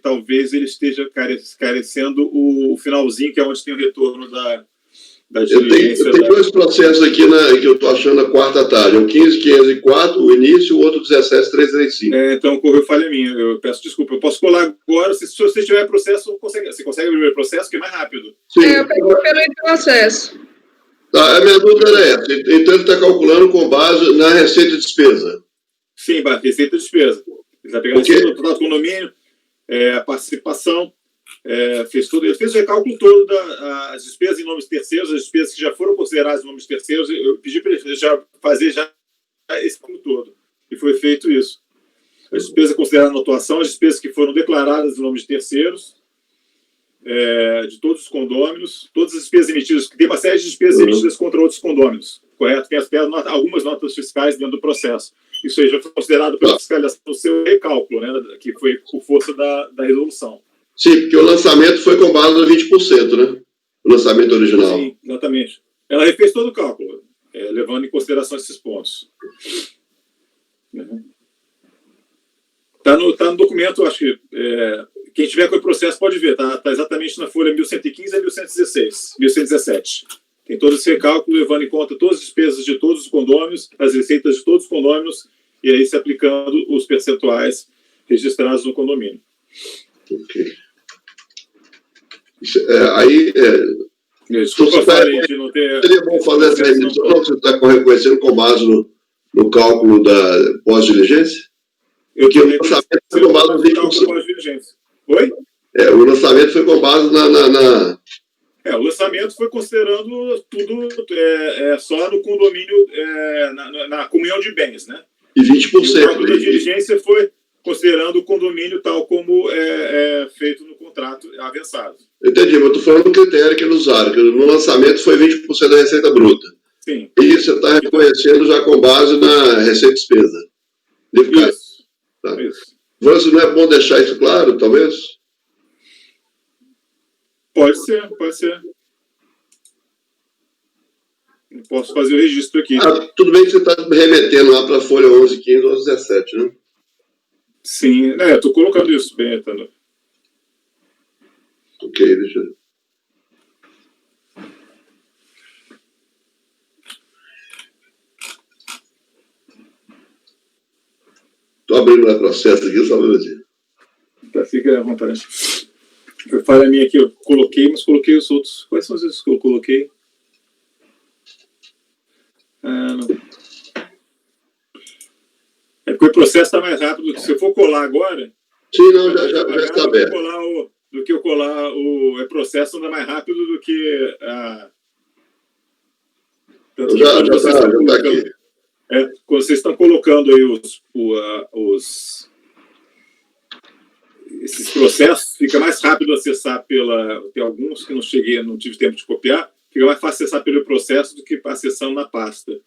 talvez ele esteja carecendo o finalzinho, que é onde tem o retorno da diligência. Eu tenho dois processos aqui que eu estou achando a quarta tarde. O 15.504, o início, o outro 17.335. Então, ocorreu falha minha. Eu peço desculpa. Eu posso colar agora. Se você tiver processo, você consegue abrir o processo, que é mais rápido. Sim. Eu peguei pelo processo. Tá, a minha dúvida era essa. Então, ele está calculando com base na receita de despesa. Sim, receita de despesa. Ele está pegando a receita do total do condomínio, a participação, ele fez o recálculo todo das despesas em nomes terceiros, as despesas que já foram consideradas em nomes terceiros. Eu pedi para ele fazer esse cálculo todo. E foi feito isso. As despesas consideradas na atuação, as despesas que foram declaradas em nomes de terceiros, de todos os condôminos, todas as despesas emitidas, tem uma série de despesas emitidas contra outros condôminos, correto? Tem algumas notas fiscais dentro do processo. Isso aí já foi considerado pela fiscalização do seu recálculo, né, que foi por força da resolução. Sim, porque o lançamento foi com base no 20%, né? O lançamento original. Sim, exatamente. Ela refez todo o cálculo, levando em consideração esses pontos. Está no documento, acho que quem tiver com o processo pode ver, tá exatamente na folha 1115 a 1117. Tem todo esse recálculo, levando em conta todas as despesas de todos os condôminos, as receitas de todos os condôminos, e aí se aplicando os percentuais registrados no condomínio. Ok. Desculpa, falei de não ter... Seria bom fazer essa remissão, não? Você está reconhecendo com base no cálculo da pós-diligência? Eu que o lançamento foi com base no 20%. Oi? O lançamento foi com base o lançamento foi considerando tudo só no condomínio, na comunhão de bens, né? E 20%. E o cálculo da diligência foi considerando o condomínio tal como feito no contrato avançado. Entendi, mas eu estou falando do critério que eles usaram, que no lançamento foi 20% da receita bruta. Sim. E você está reconhecendo já com base na receita de despesa. Isso. Tá. Isso. Você não é bom deixar isso claro, talvez? Pode ser. Eu posso fazer o registro aqui. Tudo bem que você está remetendo lá para a folha 1115 ou 17, né? Sim, eu estou colocando isso bem, Etano. Ok, deixa eu... Estou abrindo o processo aqui, só um minutinho. Tá, fica à vontade. Foi falha minha aqui, eu coloquei, mas coloquei os outros. Quais são os outros que eu coloquei? Não. É porque o processo está mais rápido. Se eu for colar agora... Sim, não, já está aberto. Do que eu colar o processo anda mais rápido do que a... Já está aqui. Quando vocês estão colocando aí esses processos, fica mais rápido acessar tem alguns que não tive tempo de copiar, fica mais fácil acessar pelo processo do que acessando na pasta.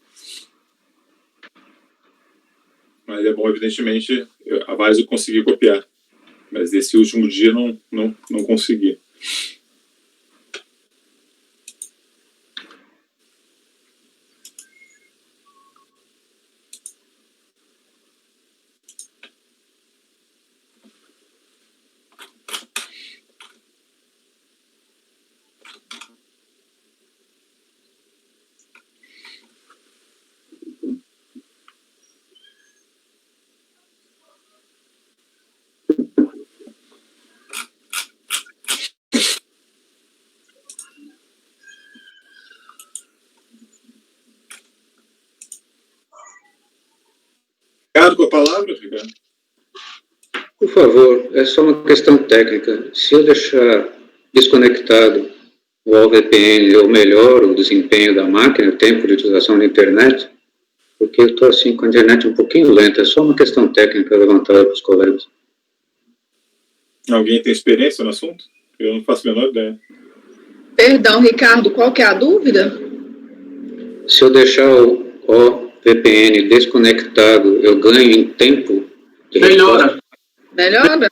Mas é bom, evidentemente, a vários eu consegui copiar. Mas esse último dia não consegui. Ricardo, com a palavra, Ricardo. Por favor, é só uma questão técnica. Se eu deixar desconectado o VPN, eu melhoro o desempenho da máquina, o tempo de utilização da internet, porque eu estou assim com a internet um pouquinho lenta. É só uma questão técnica levantada para os colegas. Alguém tem experiência no assunto? Eu não faço a menor ideia. Perdão, Ricardo, qual que é a dúvida? Se eu deixar o VPN desconectado, eu ganho em tempo de Melhora. Melhora?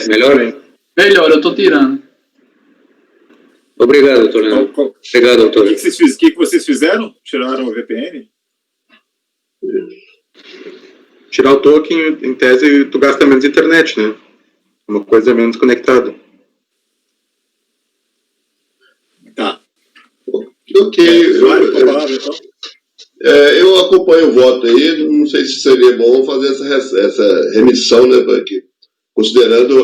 Melhora? Melhora, eu tô tirando. Obrigado, doutor Leandro. Obrigado, doutor. O que vocês fizeram? Tiraram o VPN? Tirar o token, em tese, tu gasta menos internet, né? Uma coisa menos conectada. Tá. Ok. Mário, com a palavra, então. Eu acompanho o voto aí, não sei se seria bom fazer essa remissão, né, considerando...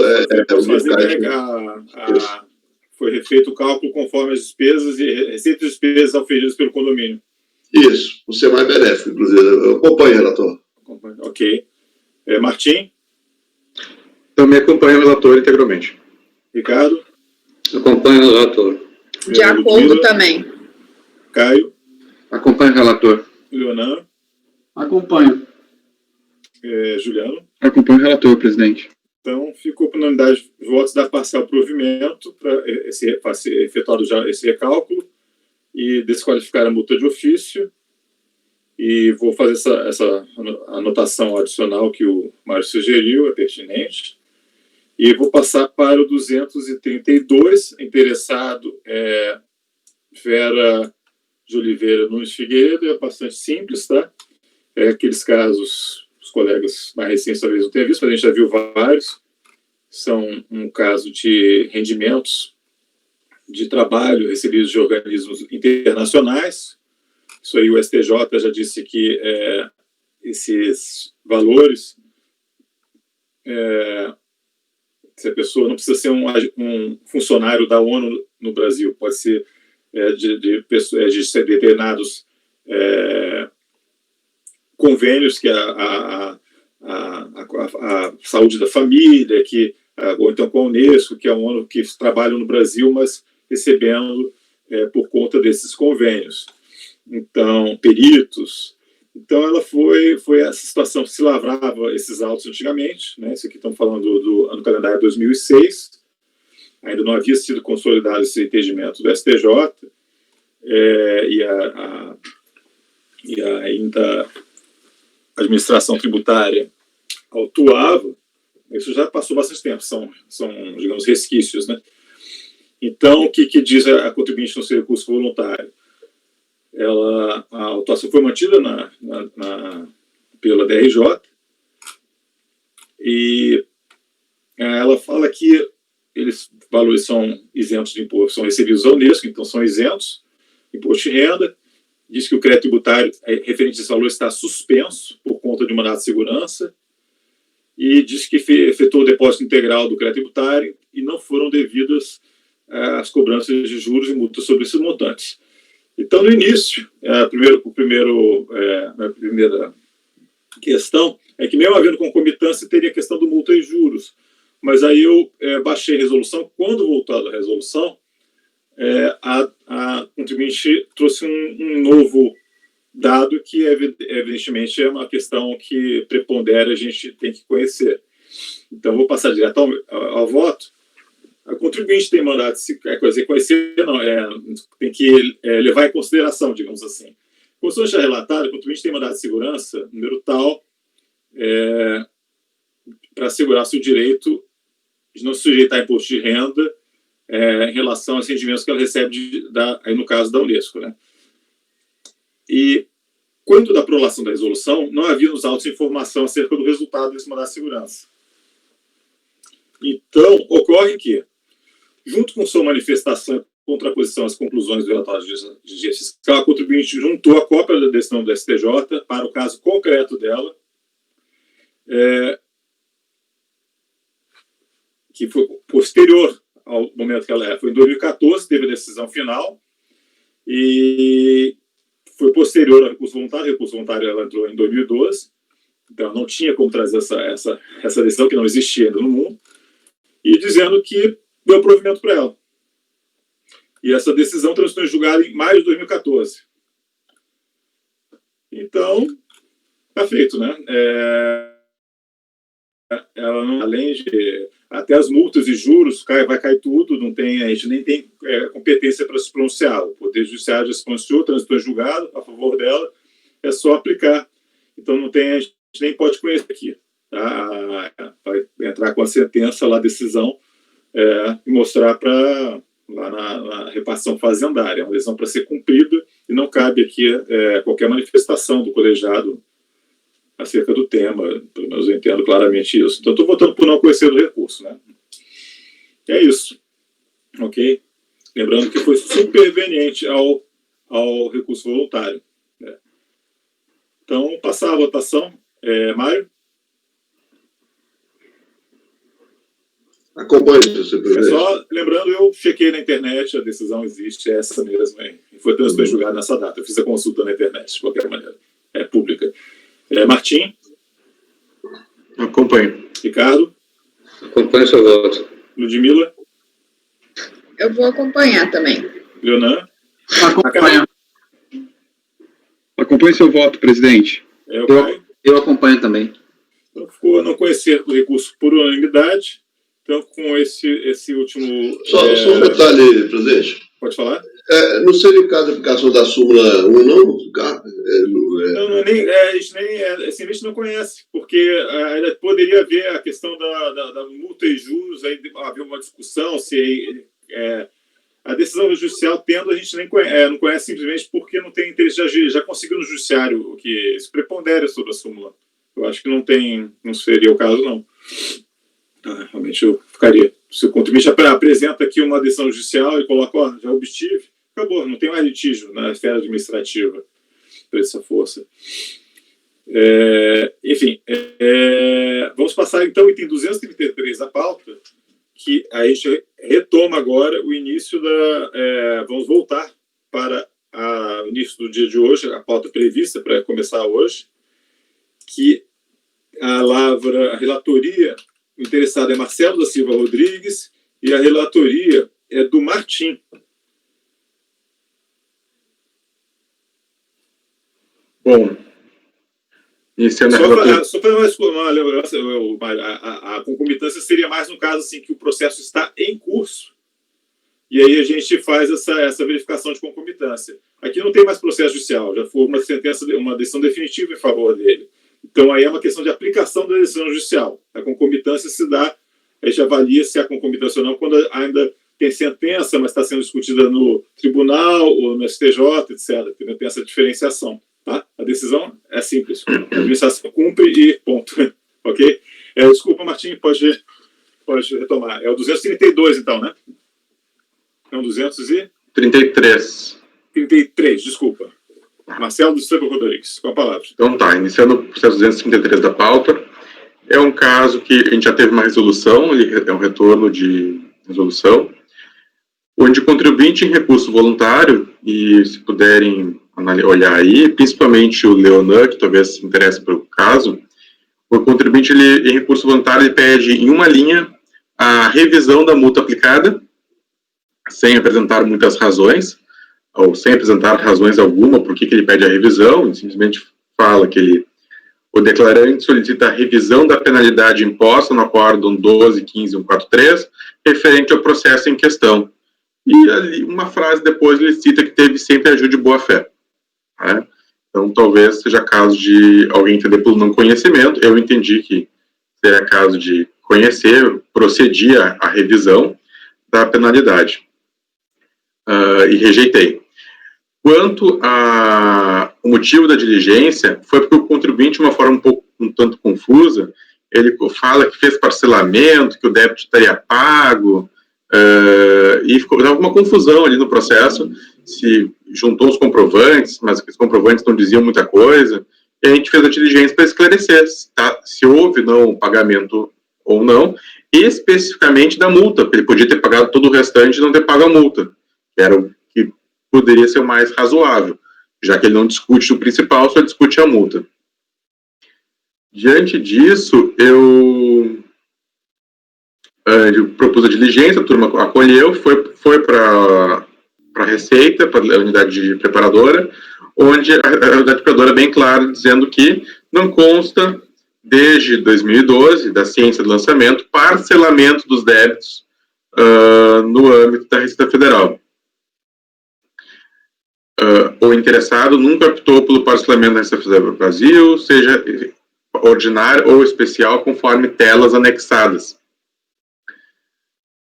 Foi refeito o cálculo conforme as despesas e receitas e despesas auferidas pelo condomínio. Isso, por ser mais benéfico, inclusive. Eu acompanho, relator. Ok. Martim? Também acompanho o relator integralmente. Ricardo? Acompanho o relator. De acordo também. Caio? Acompanho o relator. Leonan? Acompanho. Juliano? Acompanho o relator, presidente. Então, ficou por unanimidade de votos dar parcial provimento para efetuado já esse recálculo e desqualificar a multa de ofício. E vou fazer essa anotação adicional que o Mário sugeriu, é pertinente. E vou passar para o 232, interessado Vera de Oliveira Nunes Figueiredo, é bastante simples, tá? Aqueles casos, os colegas mais recentes talvez não tenham visto, mas a gente já viu vários. São um caso de rendimentos de trabalho recebidos de organismos internacionais. Isso aí o STJ já disse que esses valores, se a pessoa não precisa ser um funcionário da ONU no Brasil, pode ser de ser determinados convênios que a saúde da família, ou então com a Unesco, que é a ONU, que trabalham no Brasil, mas recebendo por conta desses convênios. Então, peritos. Então, ela foi essa situação que se lavrava esses autos antigamente, né? Isso aqui estamos falando do ano calendário 2006, ainda não havia sido consolidado esse entendimento do STJ, e ainda a administração tributária autuava. Isso já passou bastante tempo, são digamos, resquícios, né? Então, o que diz a contribuinte no seu recurso voluntário? A autuação foi mantida pela DRJ e ela fala que valores são isentos de imposto, são recebidos à Unesco, então são isentos, imposto de renda. Diz que o crédito tributário referente a esse valor está suspenso por conta de mandado de segurança e diz que efetuou o depósito integral do crédito tributário e não foram devidas as cobranças de juros e multas sobre esses montantes. Então, no início, a primeira questão é que, mesmo havendo concomitância, teria a questão do multa e juros. Mas aí eu baixei a resolução. Quando voltado à resolução, a contribuinte trouxe um novo dado que, evidentemente, é uma questão que prepondera, a gente tem que conhecer. Então, vou passar direto ao voto. A contribuinte tem mandado, conhecer não, tem que levar em consideração, digamos assim. Como já relatado, a contribuinte tem mandado de segurança, número tal, para assegurar seu direito de não se sujeitar a imposto de renda em relação aos rendimentos que ela recebe, aí no caso da Unesco, né? E, quando da prolação da resolução, não havia nos autos informação acerca do resultado desse mandado de segurança. Então, ocorre que, junto com sua manifestação e contraposição às conclusões do relatório de vigência fiscal, a contribuinte juntou a cópia da decisão do STJ para o caso concreto dela, que foi posterior ao momento que ela foi em 2014, teve a decisão final, e foi posterior ao recurso voluntário. O recurso voluntário ela entrou em 2012, então não tinha como trazer essa decisão que não existia ainda no mundo, e dizendo que deu provimento para ela. E essa decisão transitou em julgado em maio de 2014. Então, está feito, né? Ela não, além de até as multas e juros, vai cair tudo, não tem, a gente nem tem competência para se pronunciar. O Poder Judiciário já se pronunciou, transitou em julgado a favor dela, é só aplicar. Então não tem, a gente nem pode conhecer aqui. Tá? Vai entrar com a sentença lá, a decisão, e mostrar para lá na repartição fazendária. É uma decisão para ser cumprida e não cabe aqui qualquer manifestação do colegiado acerca do tema, pelo menos eu entendo claramente isso. Então, estou votando por não conhecer do recurso, né? É isso. Ok? Lembrando que foi superveniente ao recurso voluntário. Né? Então, passar a votação. Mário? Acompanhe, senhor presidente. Só lembrando, eu chequei na internet, a decisão existe, é essa mesmo, hein? E foi transitado em julgado nessa data. Eu fiz a consulta na internet, de qualquer maneira. É pública. Martim? Acompanho. Ricardo? Acompanho o seu voto. Ludmila? Eu vou acompanhar também. Leonan? Acompanho. Acompanhe seu voto, presidente. Eu acompanho também. Então, ficou a não conhecer do recurso por unanimidade. Então, com esse último... Só um detalhe, presidente. Pode falar? Não seria o caso de aplicação da súmula 1, não? A gente não conhece, porque ainda poderia haver a questão da multa e juros, aí havia uma discussão se a decisão judicial tendo, a gente nem não conhece simplesmente porque não tem interesse, já conseguiu no judiciário o que se prepondera sobre a súmula. Eu acho que não seria o caso, não. Realmente eu ficaria. Se o contribuinte apresenta aqui uma decisão judicial e coloca, já obtive, acabou, não tem mais litígio na esfera administrativa para essa força. Enfim, vamos passar então ao item 233 da pauta, que a gente retoma agora o início vamos voltar para o início do dia de hoje, a pauta prevista para começar hoje, que a relatoria interessada é Marcelo da Silva Rodrigues e a relatoria é do Martim. Bom, iniciando só para uma lembrança, a concomitância seria mais no caso assim, que o processo está em curso e aí a gente faz essa verificação de concomitância. Aqui não tem mais processo judicial, já foi uma decisão definitiva em favor dele. Então, aí é uma questão de aplicação da decisão judicial. A concomitância se dá, a gente avalia se há concomitância ou não, quando ainda tem sentença, mas está sendo discutida no tribunal ou no STJ, etc. Tem essa diferenciação. Tá? A decisão é simples. A administração cumpre e ponto. Ok? Desculpa, Martim, pode retomar. É o 232, então, né? É o 33. 33, desculpa. Marcelo do Silva Rodrigues, com a palavra. Então tá, iniciando o processo 233 da pauta, é um caso que a gente já teve uma resolução, é um retorno de resolução, onde o contribuinte em recurso voluntário, e se puderem olhar aí, principalmente o Leonan, que talvez se interesse pelo caso, o contribuinte em recurso voluntário ele pede em uma linha a revisão da multa aplicada, sem apresentar muitas razões, ou sem apresentar razões alguma por que ele pede a revisão, ele simplesmente fala que o declarante solicita a revisão da penalidade imposta no acórdão 12.15.143, referente ao processo em questão. E ali, uma frase depois, ele cita que teve sempre ajuda de boa-fé. Né? Então, talvez seja caso de alguém entender pelo não conhecimento. Eu entendi que seria caso de conhecer, procedia a revisão da penalidade. E rejeitei. Quanto ao motivo da diligência, foi porque o contribuinte, de uma forma um tanto confusa, ele fala que fez parcelamento, que o débito estaria pago, e dava uma confusão ali no processo, se juntou os comprovantes, mas os comprovantes não diziam muita coisa, e a gente fez a diligência para esclarecer se houve não pagamento ou não, especificamente da multa, porque ele podia ter pagado todo o restante e não ter pago a multa, que era o que poderia ser o mais razoável, já que ele não discute o principal, só discute a multa. Diante disso, eu propus a diligência, a turma acolheu, foi para a Receita, para a unidade preparadora, onde a unidade preparadora é bem clara, dizendo que não consta, desde 2012, da ciência do lançamento, parcelamento dos débitos no âmbito da Receita Federal. O interessado nunca optou pelo parcelamento da Receita Federal do Brasil, seja ordinário ou especial, conforme telas anexadas.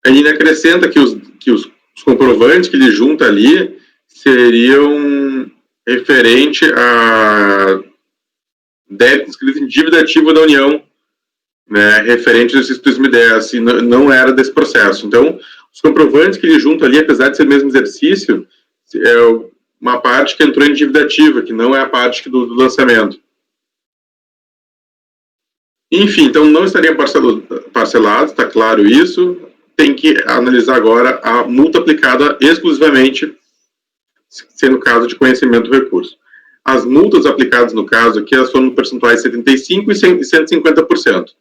Ele acrescenta que os comprovantes que ele junta ali seriam referente a débito inscrito em dívida ativa da União, né, referente ao exercício 2010, e não era desse processo. Então, os comprovantes que ele junta ali, apesar de ser o mesmo exercício, é uma parte que entrou em dívida ativa, que não é a parte do lançamento. Enfim, então não estariam parcelados, está claro isso. Tem que analisar agora a multa aplicada exclusivamente, sendo caso de conhecimento do recurso. As multas aplicadas no caso aqui, elas foram percentuais de 75% e 150%.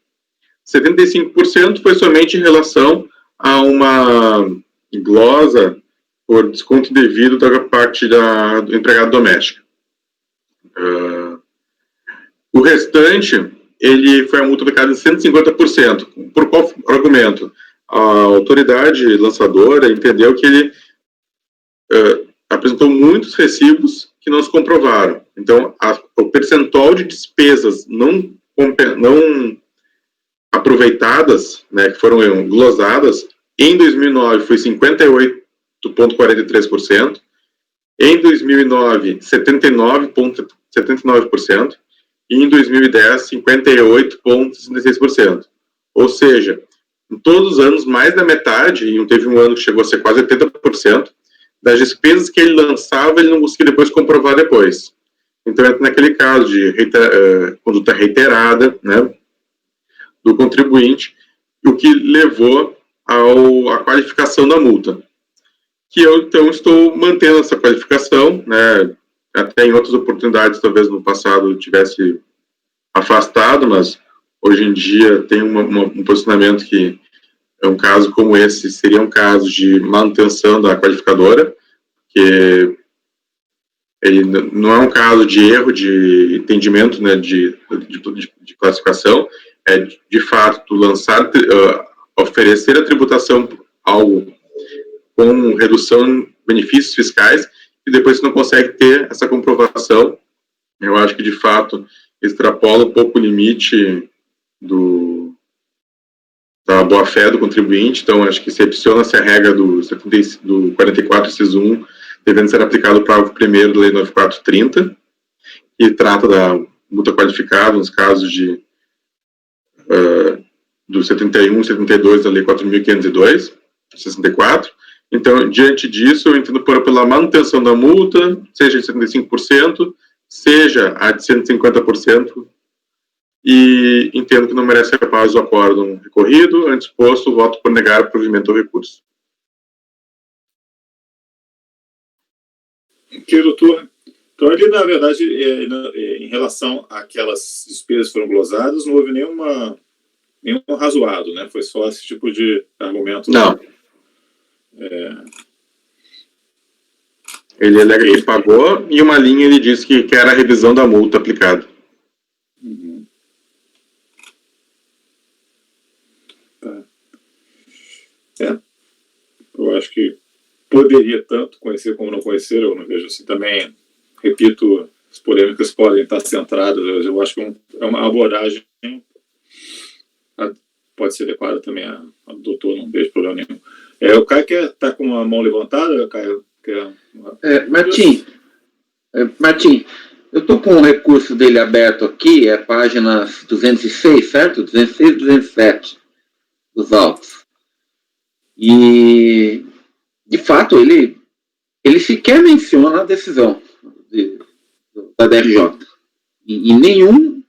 75% foi somente em relação a uma glosa por desconto indevido da parte do empregado doméstico. O restante, ele foi a multa aplicada em 150%. Por qual argumento? A autoridade lançadora entendeu que ele apresentou muitos recibos que não se comprovaram. Então, o percentual de despesas não aproveitadas, né, que foram glosadas, em 2009 foi 58,43%, em 2009, 79,79%, e em 2010, 58,66%. Ou seja, em todos os anos, mais da metade, e teve um ano que chegou a ser quase 80%, das despesas que ele lançava, ele não conseguia depois comprovar depois. Então, entra naquele caso de conduta reiterada, né, do contribuinte, o que levou à qualificação da multa. Que eu, então, estou mantendo essa qualificação, né, até em outras oportunidades, talvez no passado eu tivesse afastado, mas hoje em dia tem um posicionamento que é um caso como esse, seria um caso de manutenção da qualificadora, que ele não é um caso de erro de entendimento, né, de classificação, é de fato lançar, oferecer a tributação algo com redução de benefícios fiscais e depois você não consegue ter essa comprovação. Eu acho que de fato extrapola um pouco o limite da boa-fé do contribuinte. Então, acho que se adiciona-se a regra do 44, inciso 1, devendo ser aplicado o parágrafo 1º da Lei 9430, que trata da multa qualificada nos casos do 71 e 72 da Lei 4.502, 64. Então, diante disso, eu entendo pela manutenção da multa, seja de 75%, seja a de 150%, e entendo que não merece reparo do acórdão recorrido. Antes posto, voto por negar o provimento ao recurso. Ok, doutor. Então, ele, na verdade, em relação àquelas despesas que foram glosadas, não houve nenhum razoado, né? Foi só esse tipo de argumento. Não. Ele alega que pagou, e uma linha ele disse que era a revisão da multa aplicada. Uhum. Tá. Eu acho que poderia tanto conhecer como não conhecer, eu não vejo assim. Também, repito, as polêmicas podem estar centradas, eu acho que é uma abordagem pode ser adequada também a doutor, não vejo problema nenhum. O Caio está com a mão levantada, Caio? Martim, eu estou com o recurso dele aberto aqui, é a página 206, certo? 206 e 207 dos autos. E, de fato, ele sequer menciona a decisão da DRJ. Em nenhum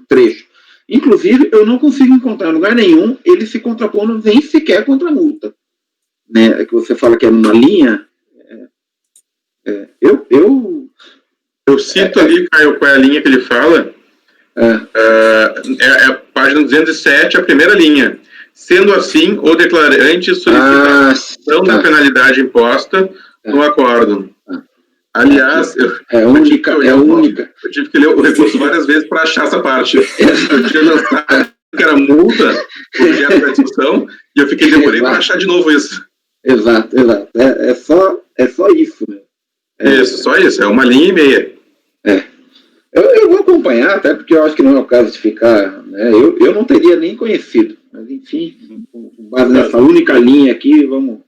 trecho. Inclusive, eu não consigo encontrar em lugar nenhum ele se contrapondo nem sequer contra a multa. Né? Que você fala que é numa linha. Eu cito ali, Caio, qual é a linha que ele fala. É página 207, a primeira linha. Sendo assim, o declarante solicita a ação da penalidade imposta no acórdão. Aliás, eu tive que ler o recurso várias vezes para achar essa parte. Eu tinha lançado que era multa, objeto da discussão, e eu demorei para achar de novo isso. Exato. É só isso, né? Isso, só isso, é 1,5 linha. Eu vou acompanhar, até porque eu acho que não é o caso de ficar, né? Eu não teria nem conhecido, mas enfim, com base nessa única linha aqui, não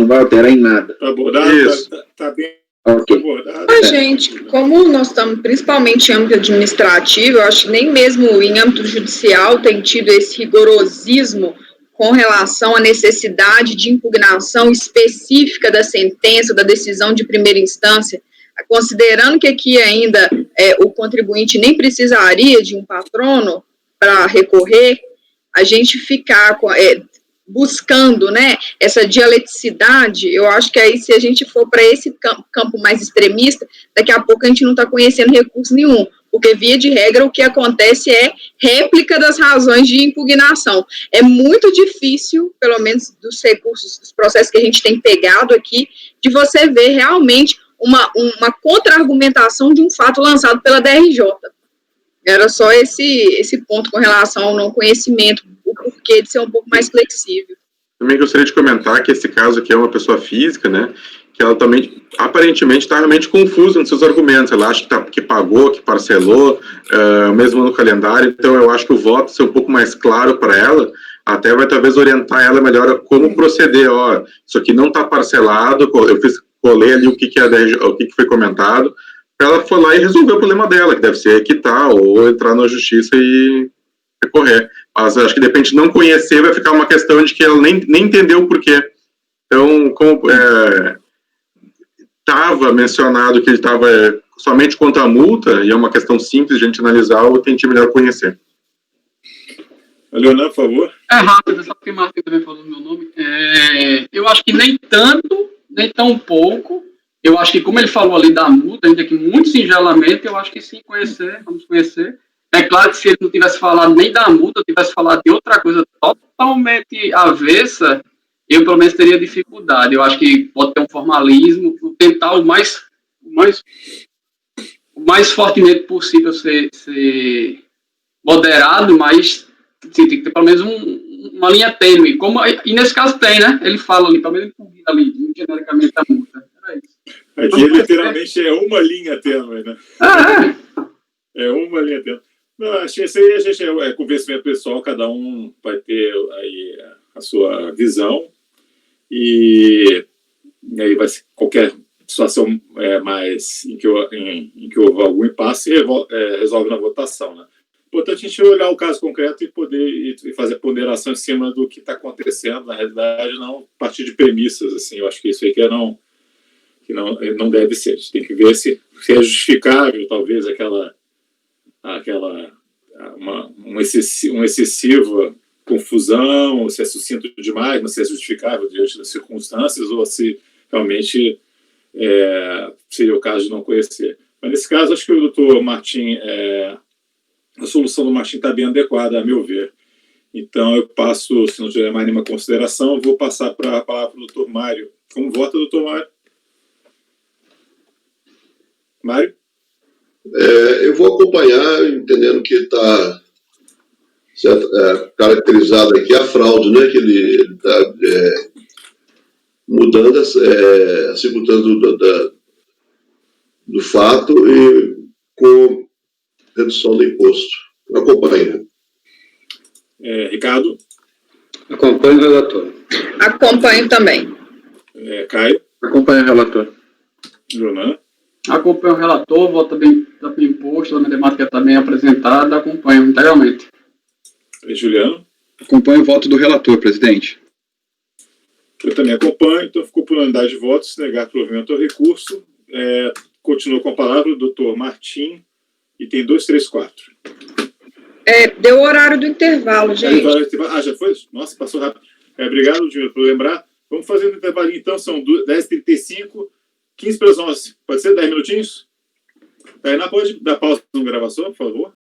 vai alterar em nada. Tá abordado, isso. Tá bem Ok. abordado. Mas, gente, como nós estamos principalmente em âmbito administrativo, eu acho que nem mesmo em âmbito judicial tem tido esse rigorosismo com relação à necessidade de impugnação específica da sentença, da decisão de primeira instância, considerando que aqui ainda o contribuinte nem precisaria de um patrono para recorrer, a gente ficar buscando, né, essa dialeticidade, eu acho que aí se a gente for para esse campo mais extremista, daqui a pouco a gente não está conhecendo recurso nenhum, porque via de regra o que acontece é réplica das razões de impugnação. É muito difícil, pelo menos dos recursos, dos processos que a gente tem pegado aqui, de você ver realmente uma contra-argumentação de um fato lançado pela DRJ. Era só esse ponto com relação ao não conhecimento, o porquê de ser um pouco mais flexível. Também gostaria de comentar que esse caso aqui é uma pessoa física, né, que ela também, aparentemente, está realmente confusa nos seus argumentos. Ela acha que pagou, que parcelou, mesmo no calendário. Então, eu acho que o voto ser um pouco mais claro para ela, até vai talvez orientar ela melhor a como proceder. Ó, isso aqui não está parcelado, eu colei ali o que foi comentado, ela foi lá e resolveu o problema dela, que deve ser quitar ou entrar na justiça e recorrer. Mas acho que, de repente, não conhecer vai ficar uma questão de que ela nem entendeu o porquê. Então, como estava mencionado que ele estava somente quanto à multa, e é uma questão simples de a gente analisar, eu tentei melhor conhecer. Leonan, por favor. Rápido, só porque o Marcos também falou o meu nome. Eu acho que nem tanto, nem tão pouco. Eu acho que, como ele falou ali da multa, ainda que muito singelamente, eu acho que sim, vamos conhecer. É claro que se ele não tivesse falado nem da multa, tivesse falado de outra coisa totalmente avessa, eu pelo menos teria dificuldade. Eu acho que pode ter um formalismo, tentar o mais fortemente possível ser moderado, mas tem que ter pelo menos uma linha tênue. E nesse caso tem, né? Ele fala ali, pelo menos ali, genericamente a multa. Era isso. Aqui literalmente é uma linha tênue, né? É uma linha tênue. Não, acho que isso aí a gente é convencimento pessoal, cada um vai ter aí a sua visão e aí vai ser qualquer situação mais em que houve algum impasse resolve na votação, né? Importante a gente olhar o caso concreto e poder fazer a ponderação em cima do que está acontecendo, na realidade, não partir de premissas, assim. Eu acho que isso aí que não deve ser. A gente tem que ver se é justificável, talvez, uma excessiva confusão, se é sucinto demais, mas se é justificável diante das circunstâncias, ou se realmente seria o caso de não conhecer. Mas nesse caso, acho que o doutor Martim, a solução do Martim está bem adequada, a meu ver. Então, eu passo, se não tiver mais nenhuma consideração, eu vou passar para a palavra para o doutor Mário. Como vota, doutor Mário? Mário? Eu vou acompanhar, entendendo que está caracterizado aqui a fraude, né, que ele está mudando a circunstância do fato e com redução do imposto. Acompanha. Ricardo? Acompanho o relator. Acompanho também. Caio? Acompanho o relator. Leonan? Acompanho o relator, voto bem imposto, a matemática está bem apresentada, acompanho integralmente. Juliano? Acompanho o voto do relator, presidente. Eu também acompanho, então ficou por unanimidade de votos, se negar provimento ao recurso. Continua com a palavra o doutor Martim, e tem 2, 3, 4. Deu o horário do intervalo, gente. Já foi? Nossa, passou rápido. Obrigado, Júlio, por lembrar. Vamos fazer um intervalinho, então, são 10h35, 15 para as 11. Pode ser 10 minutinhos? Tainá, pode dar pausa na gravação, por favor?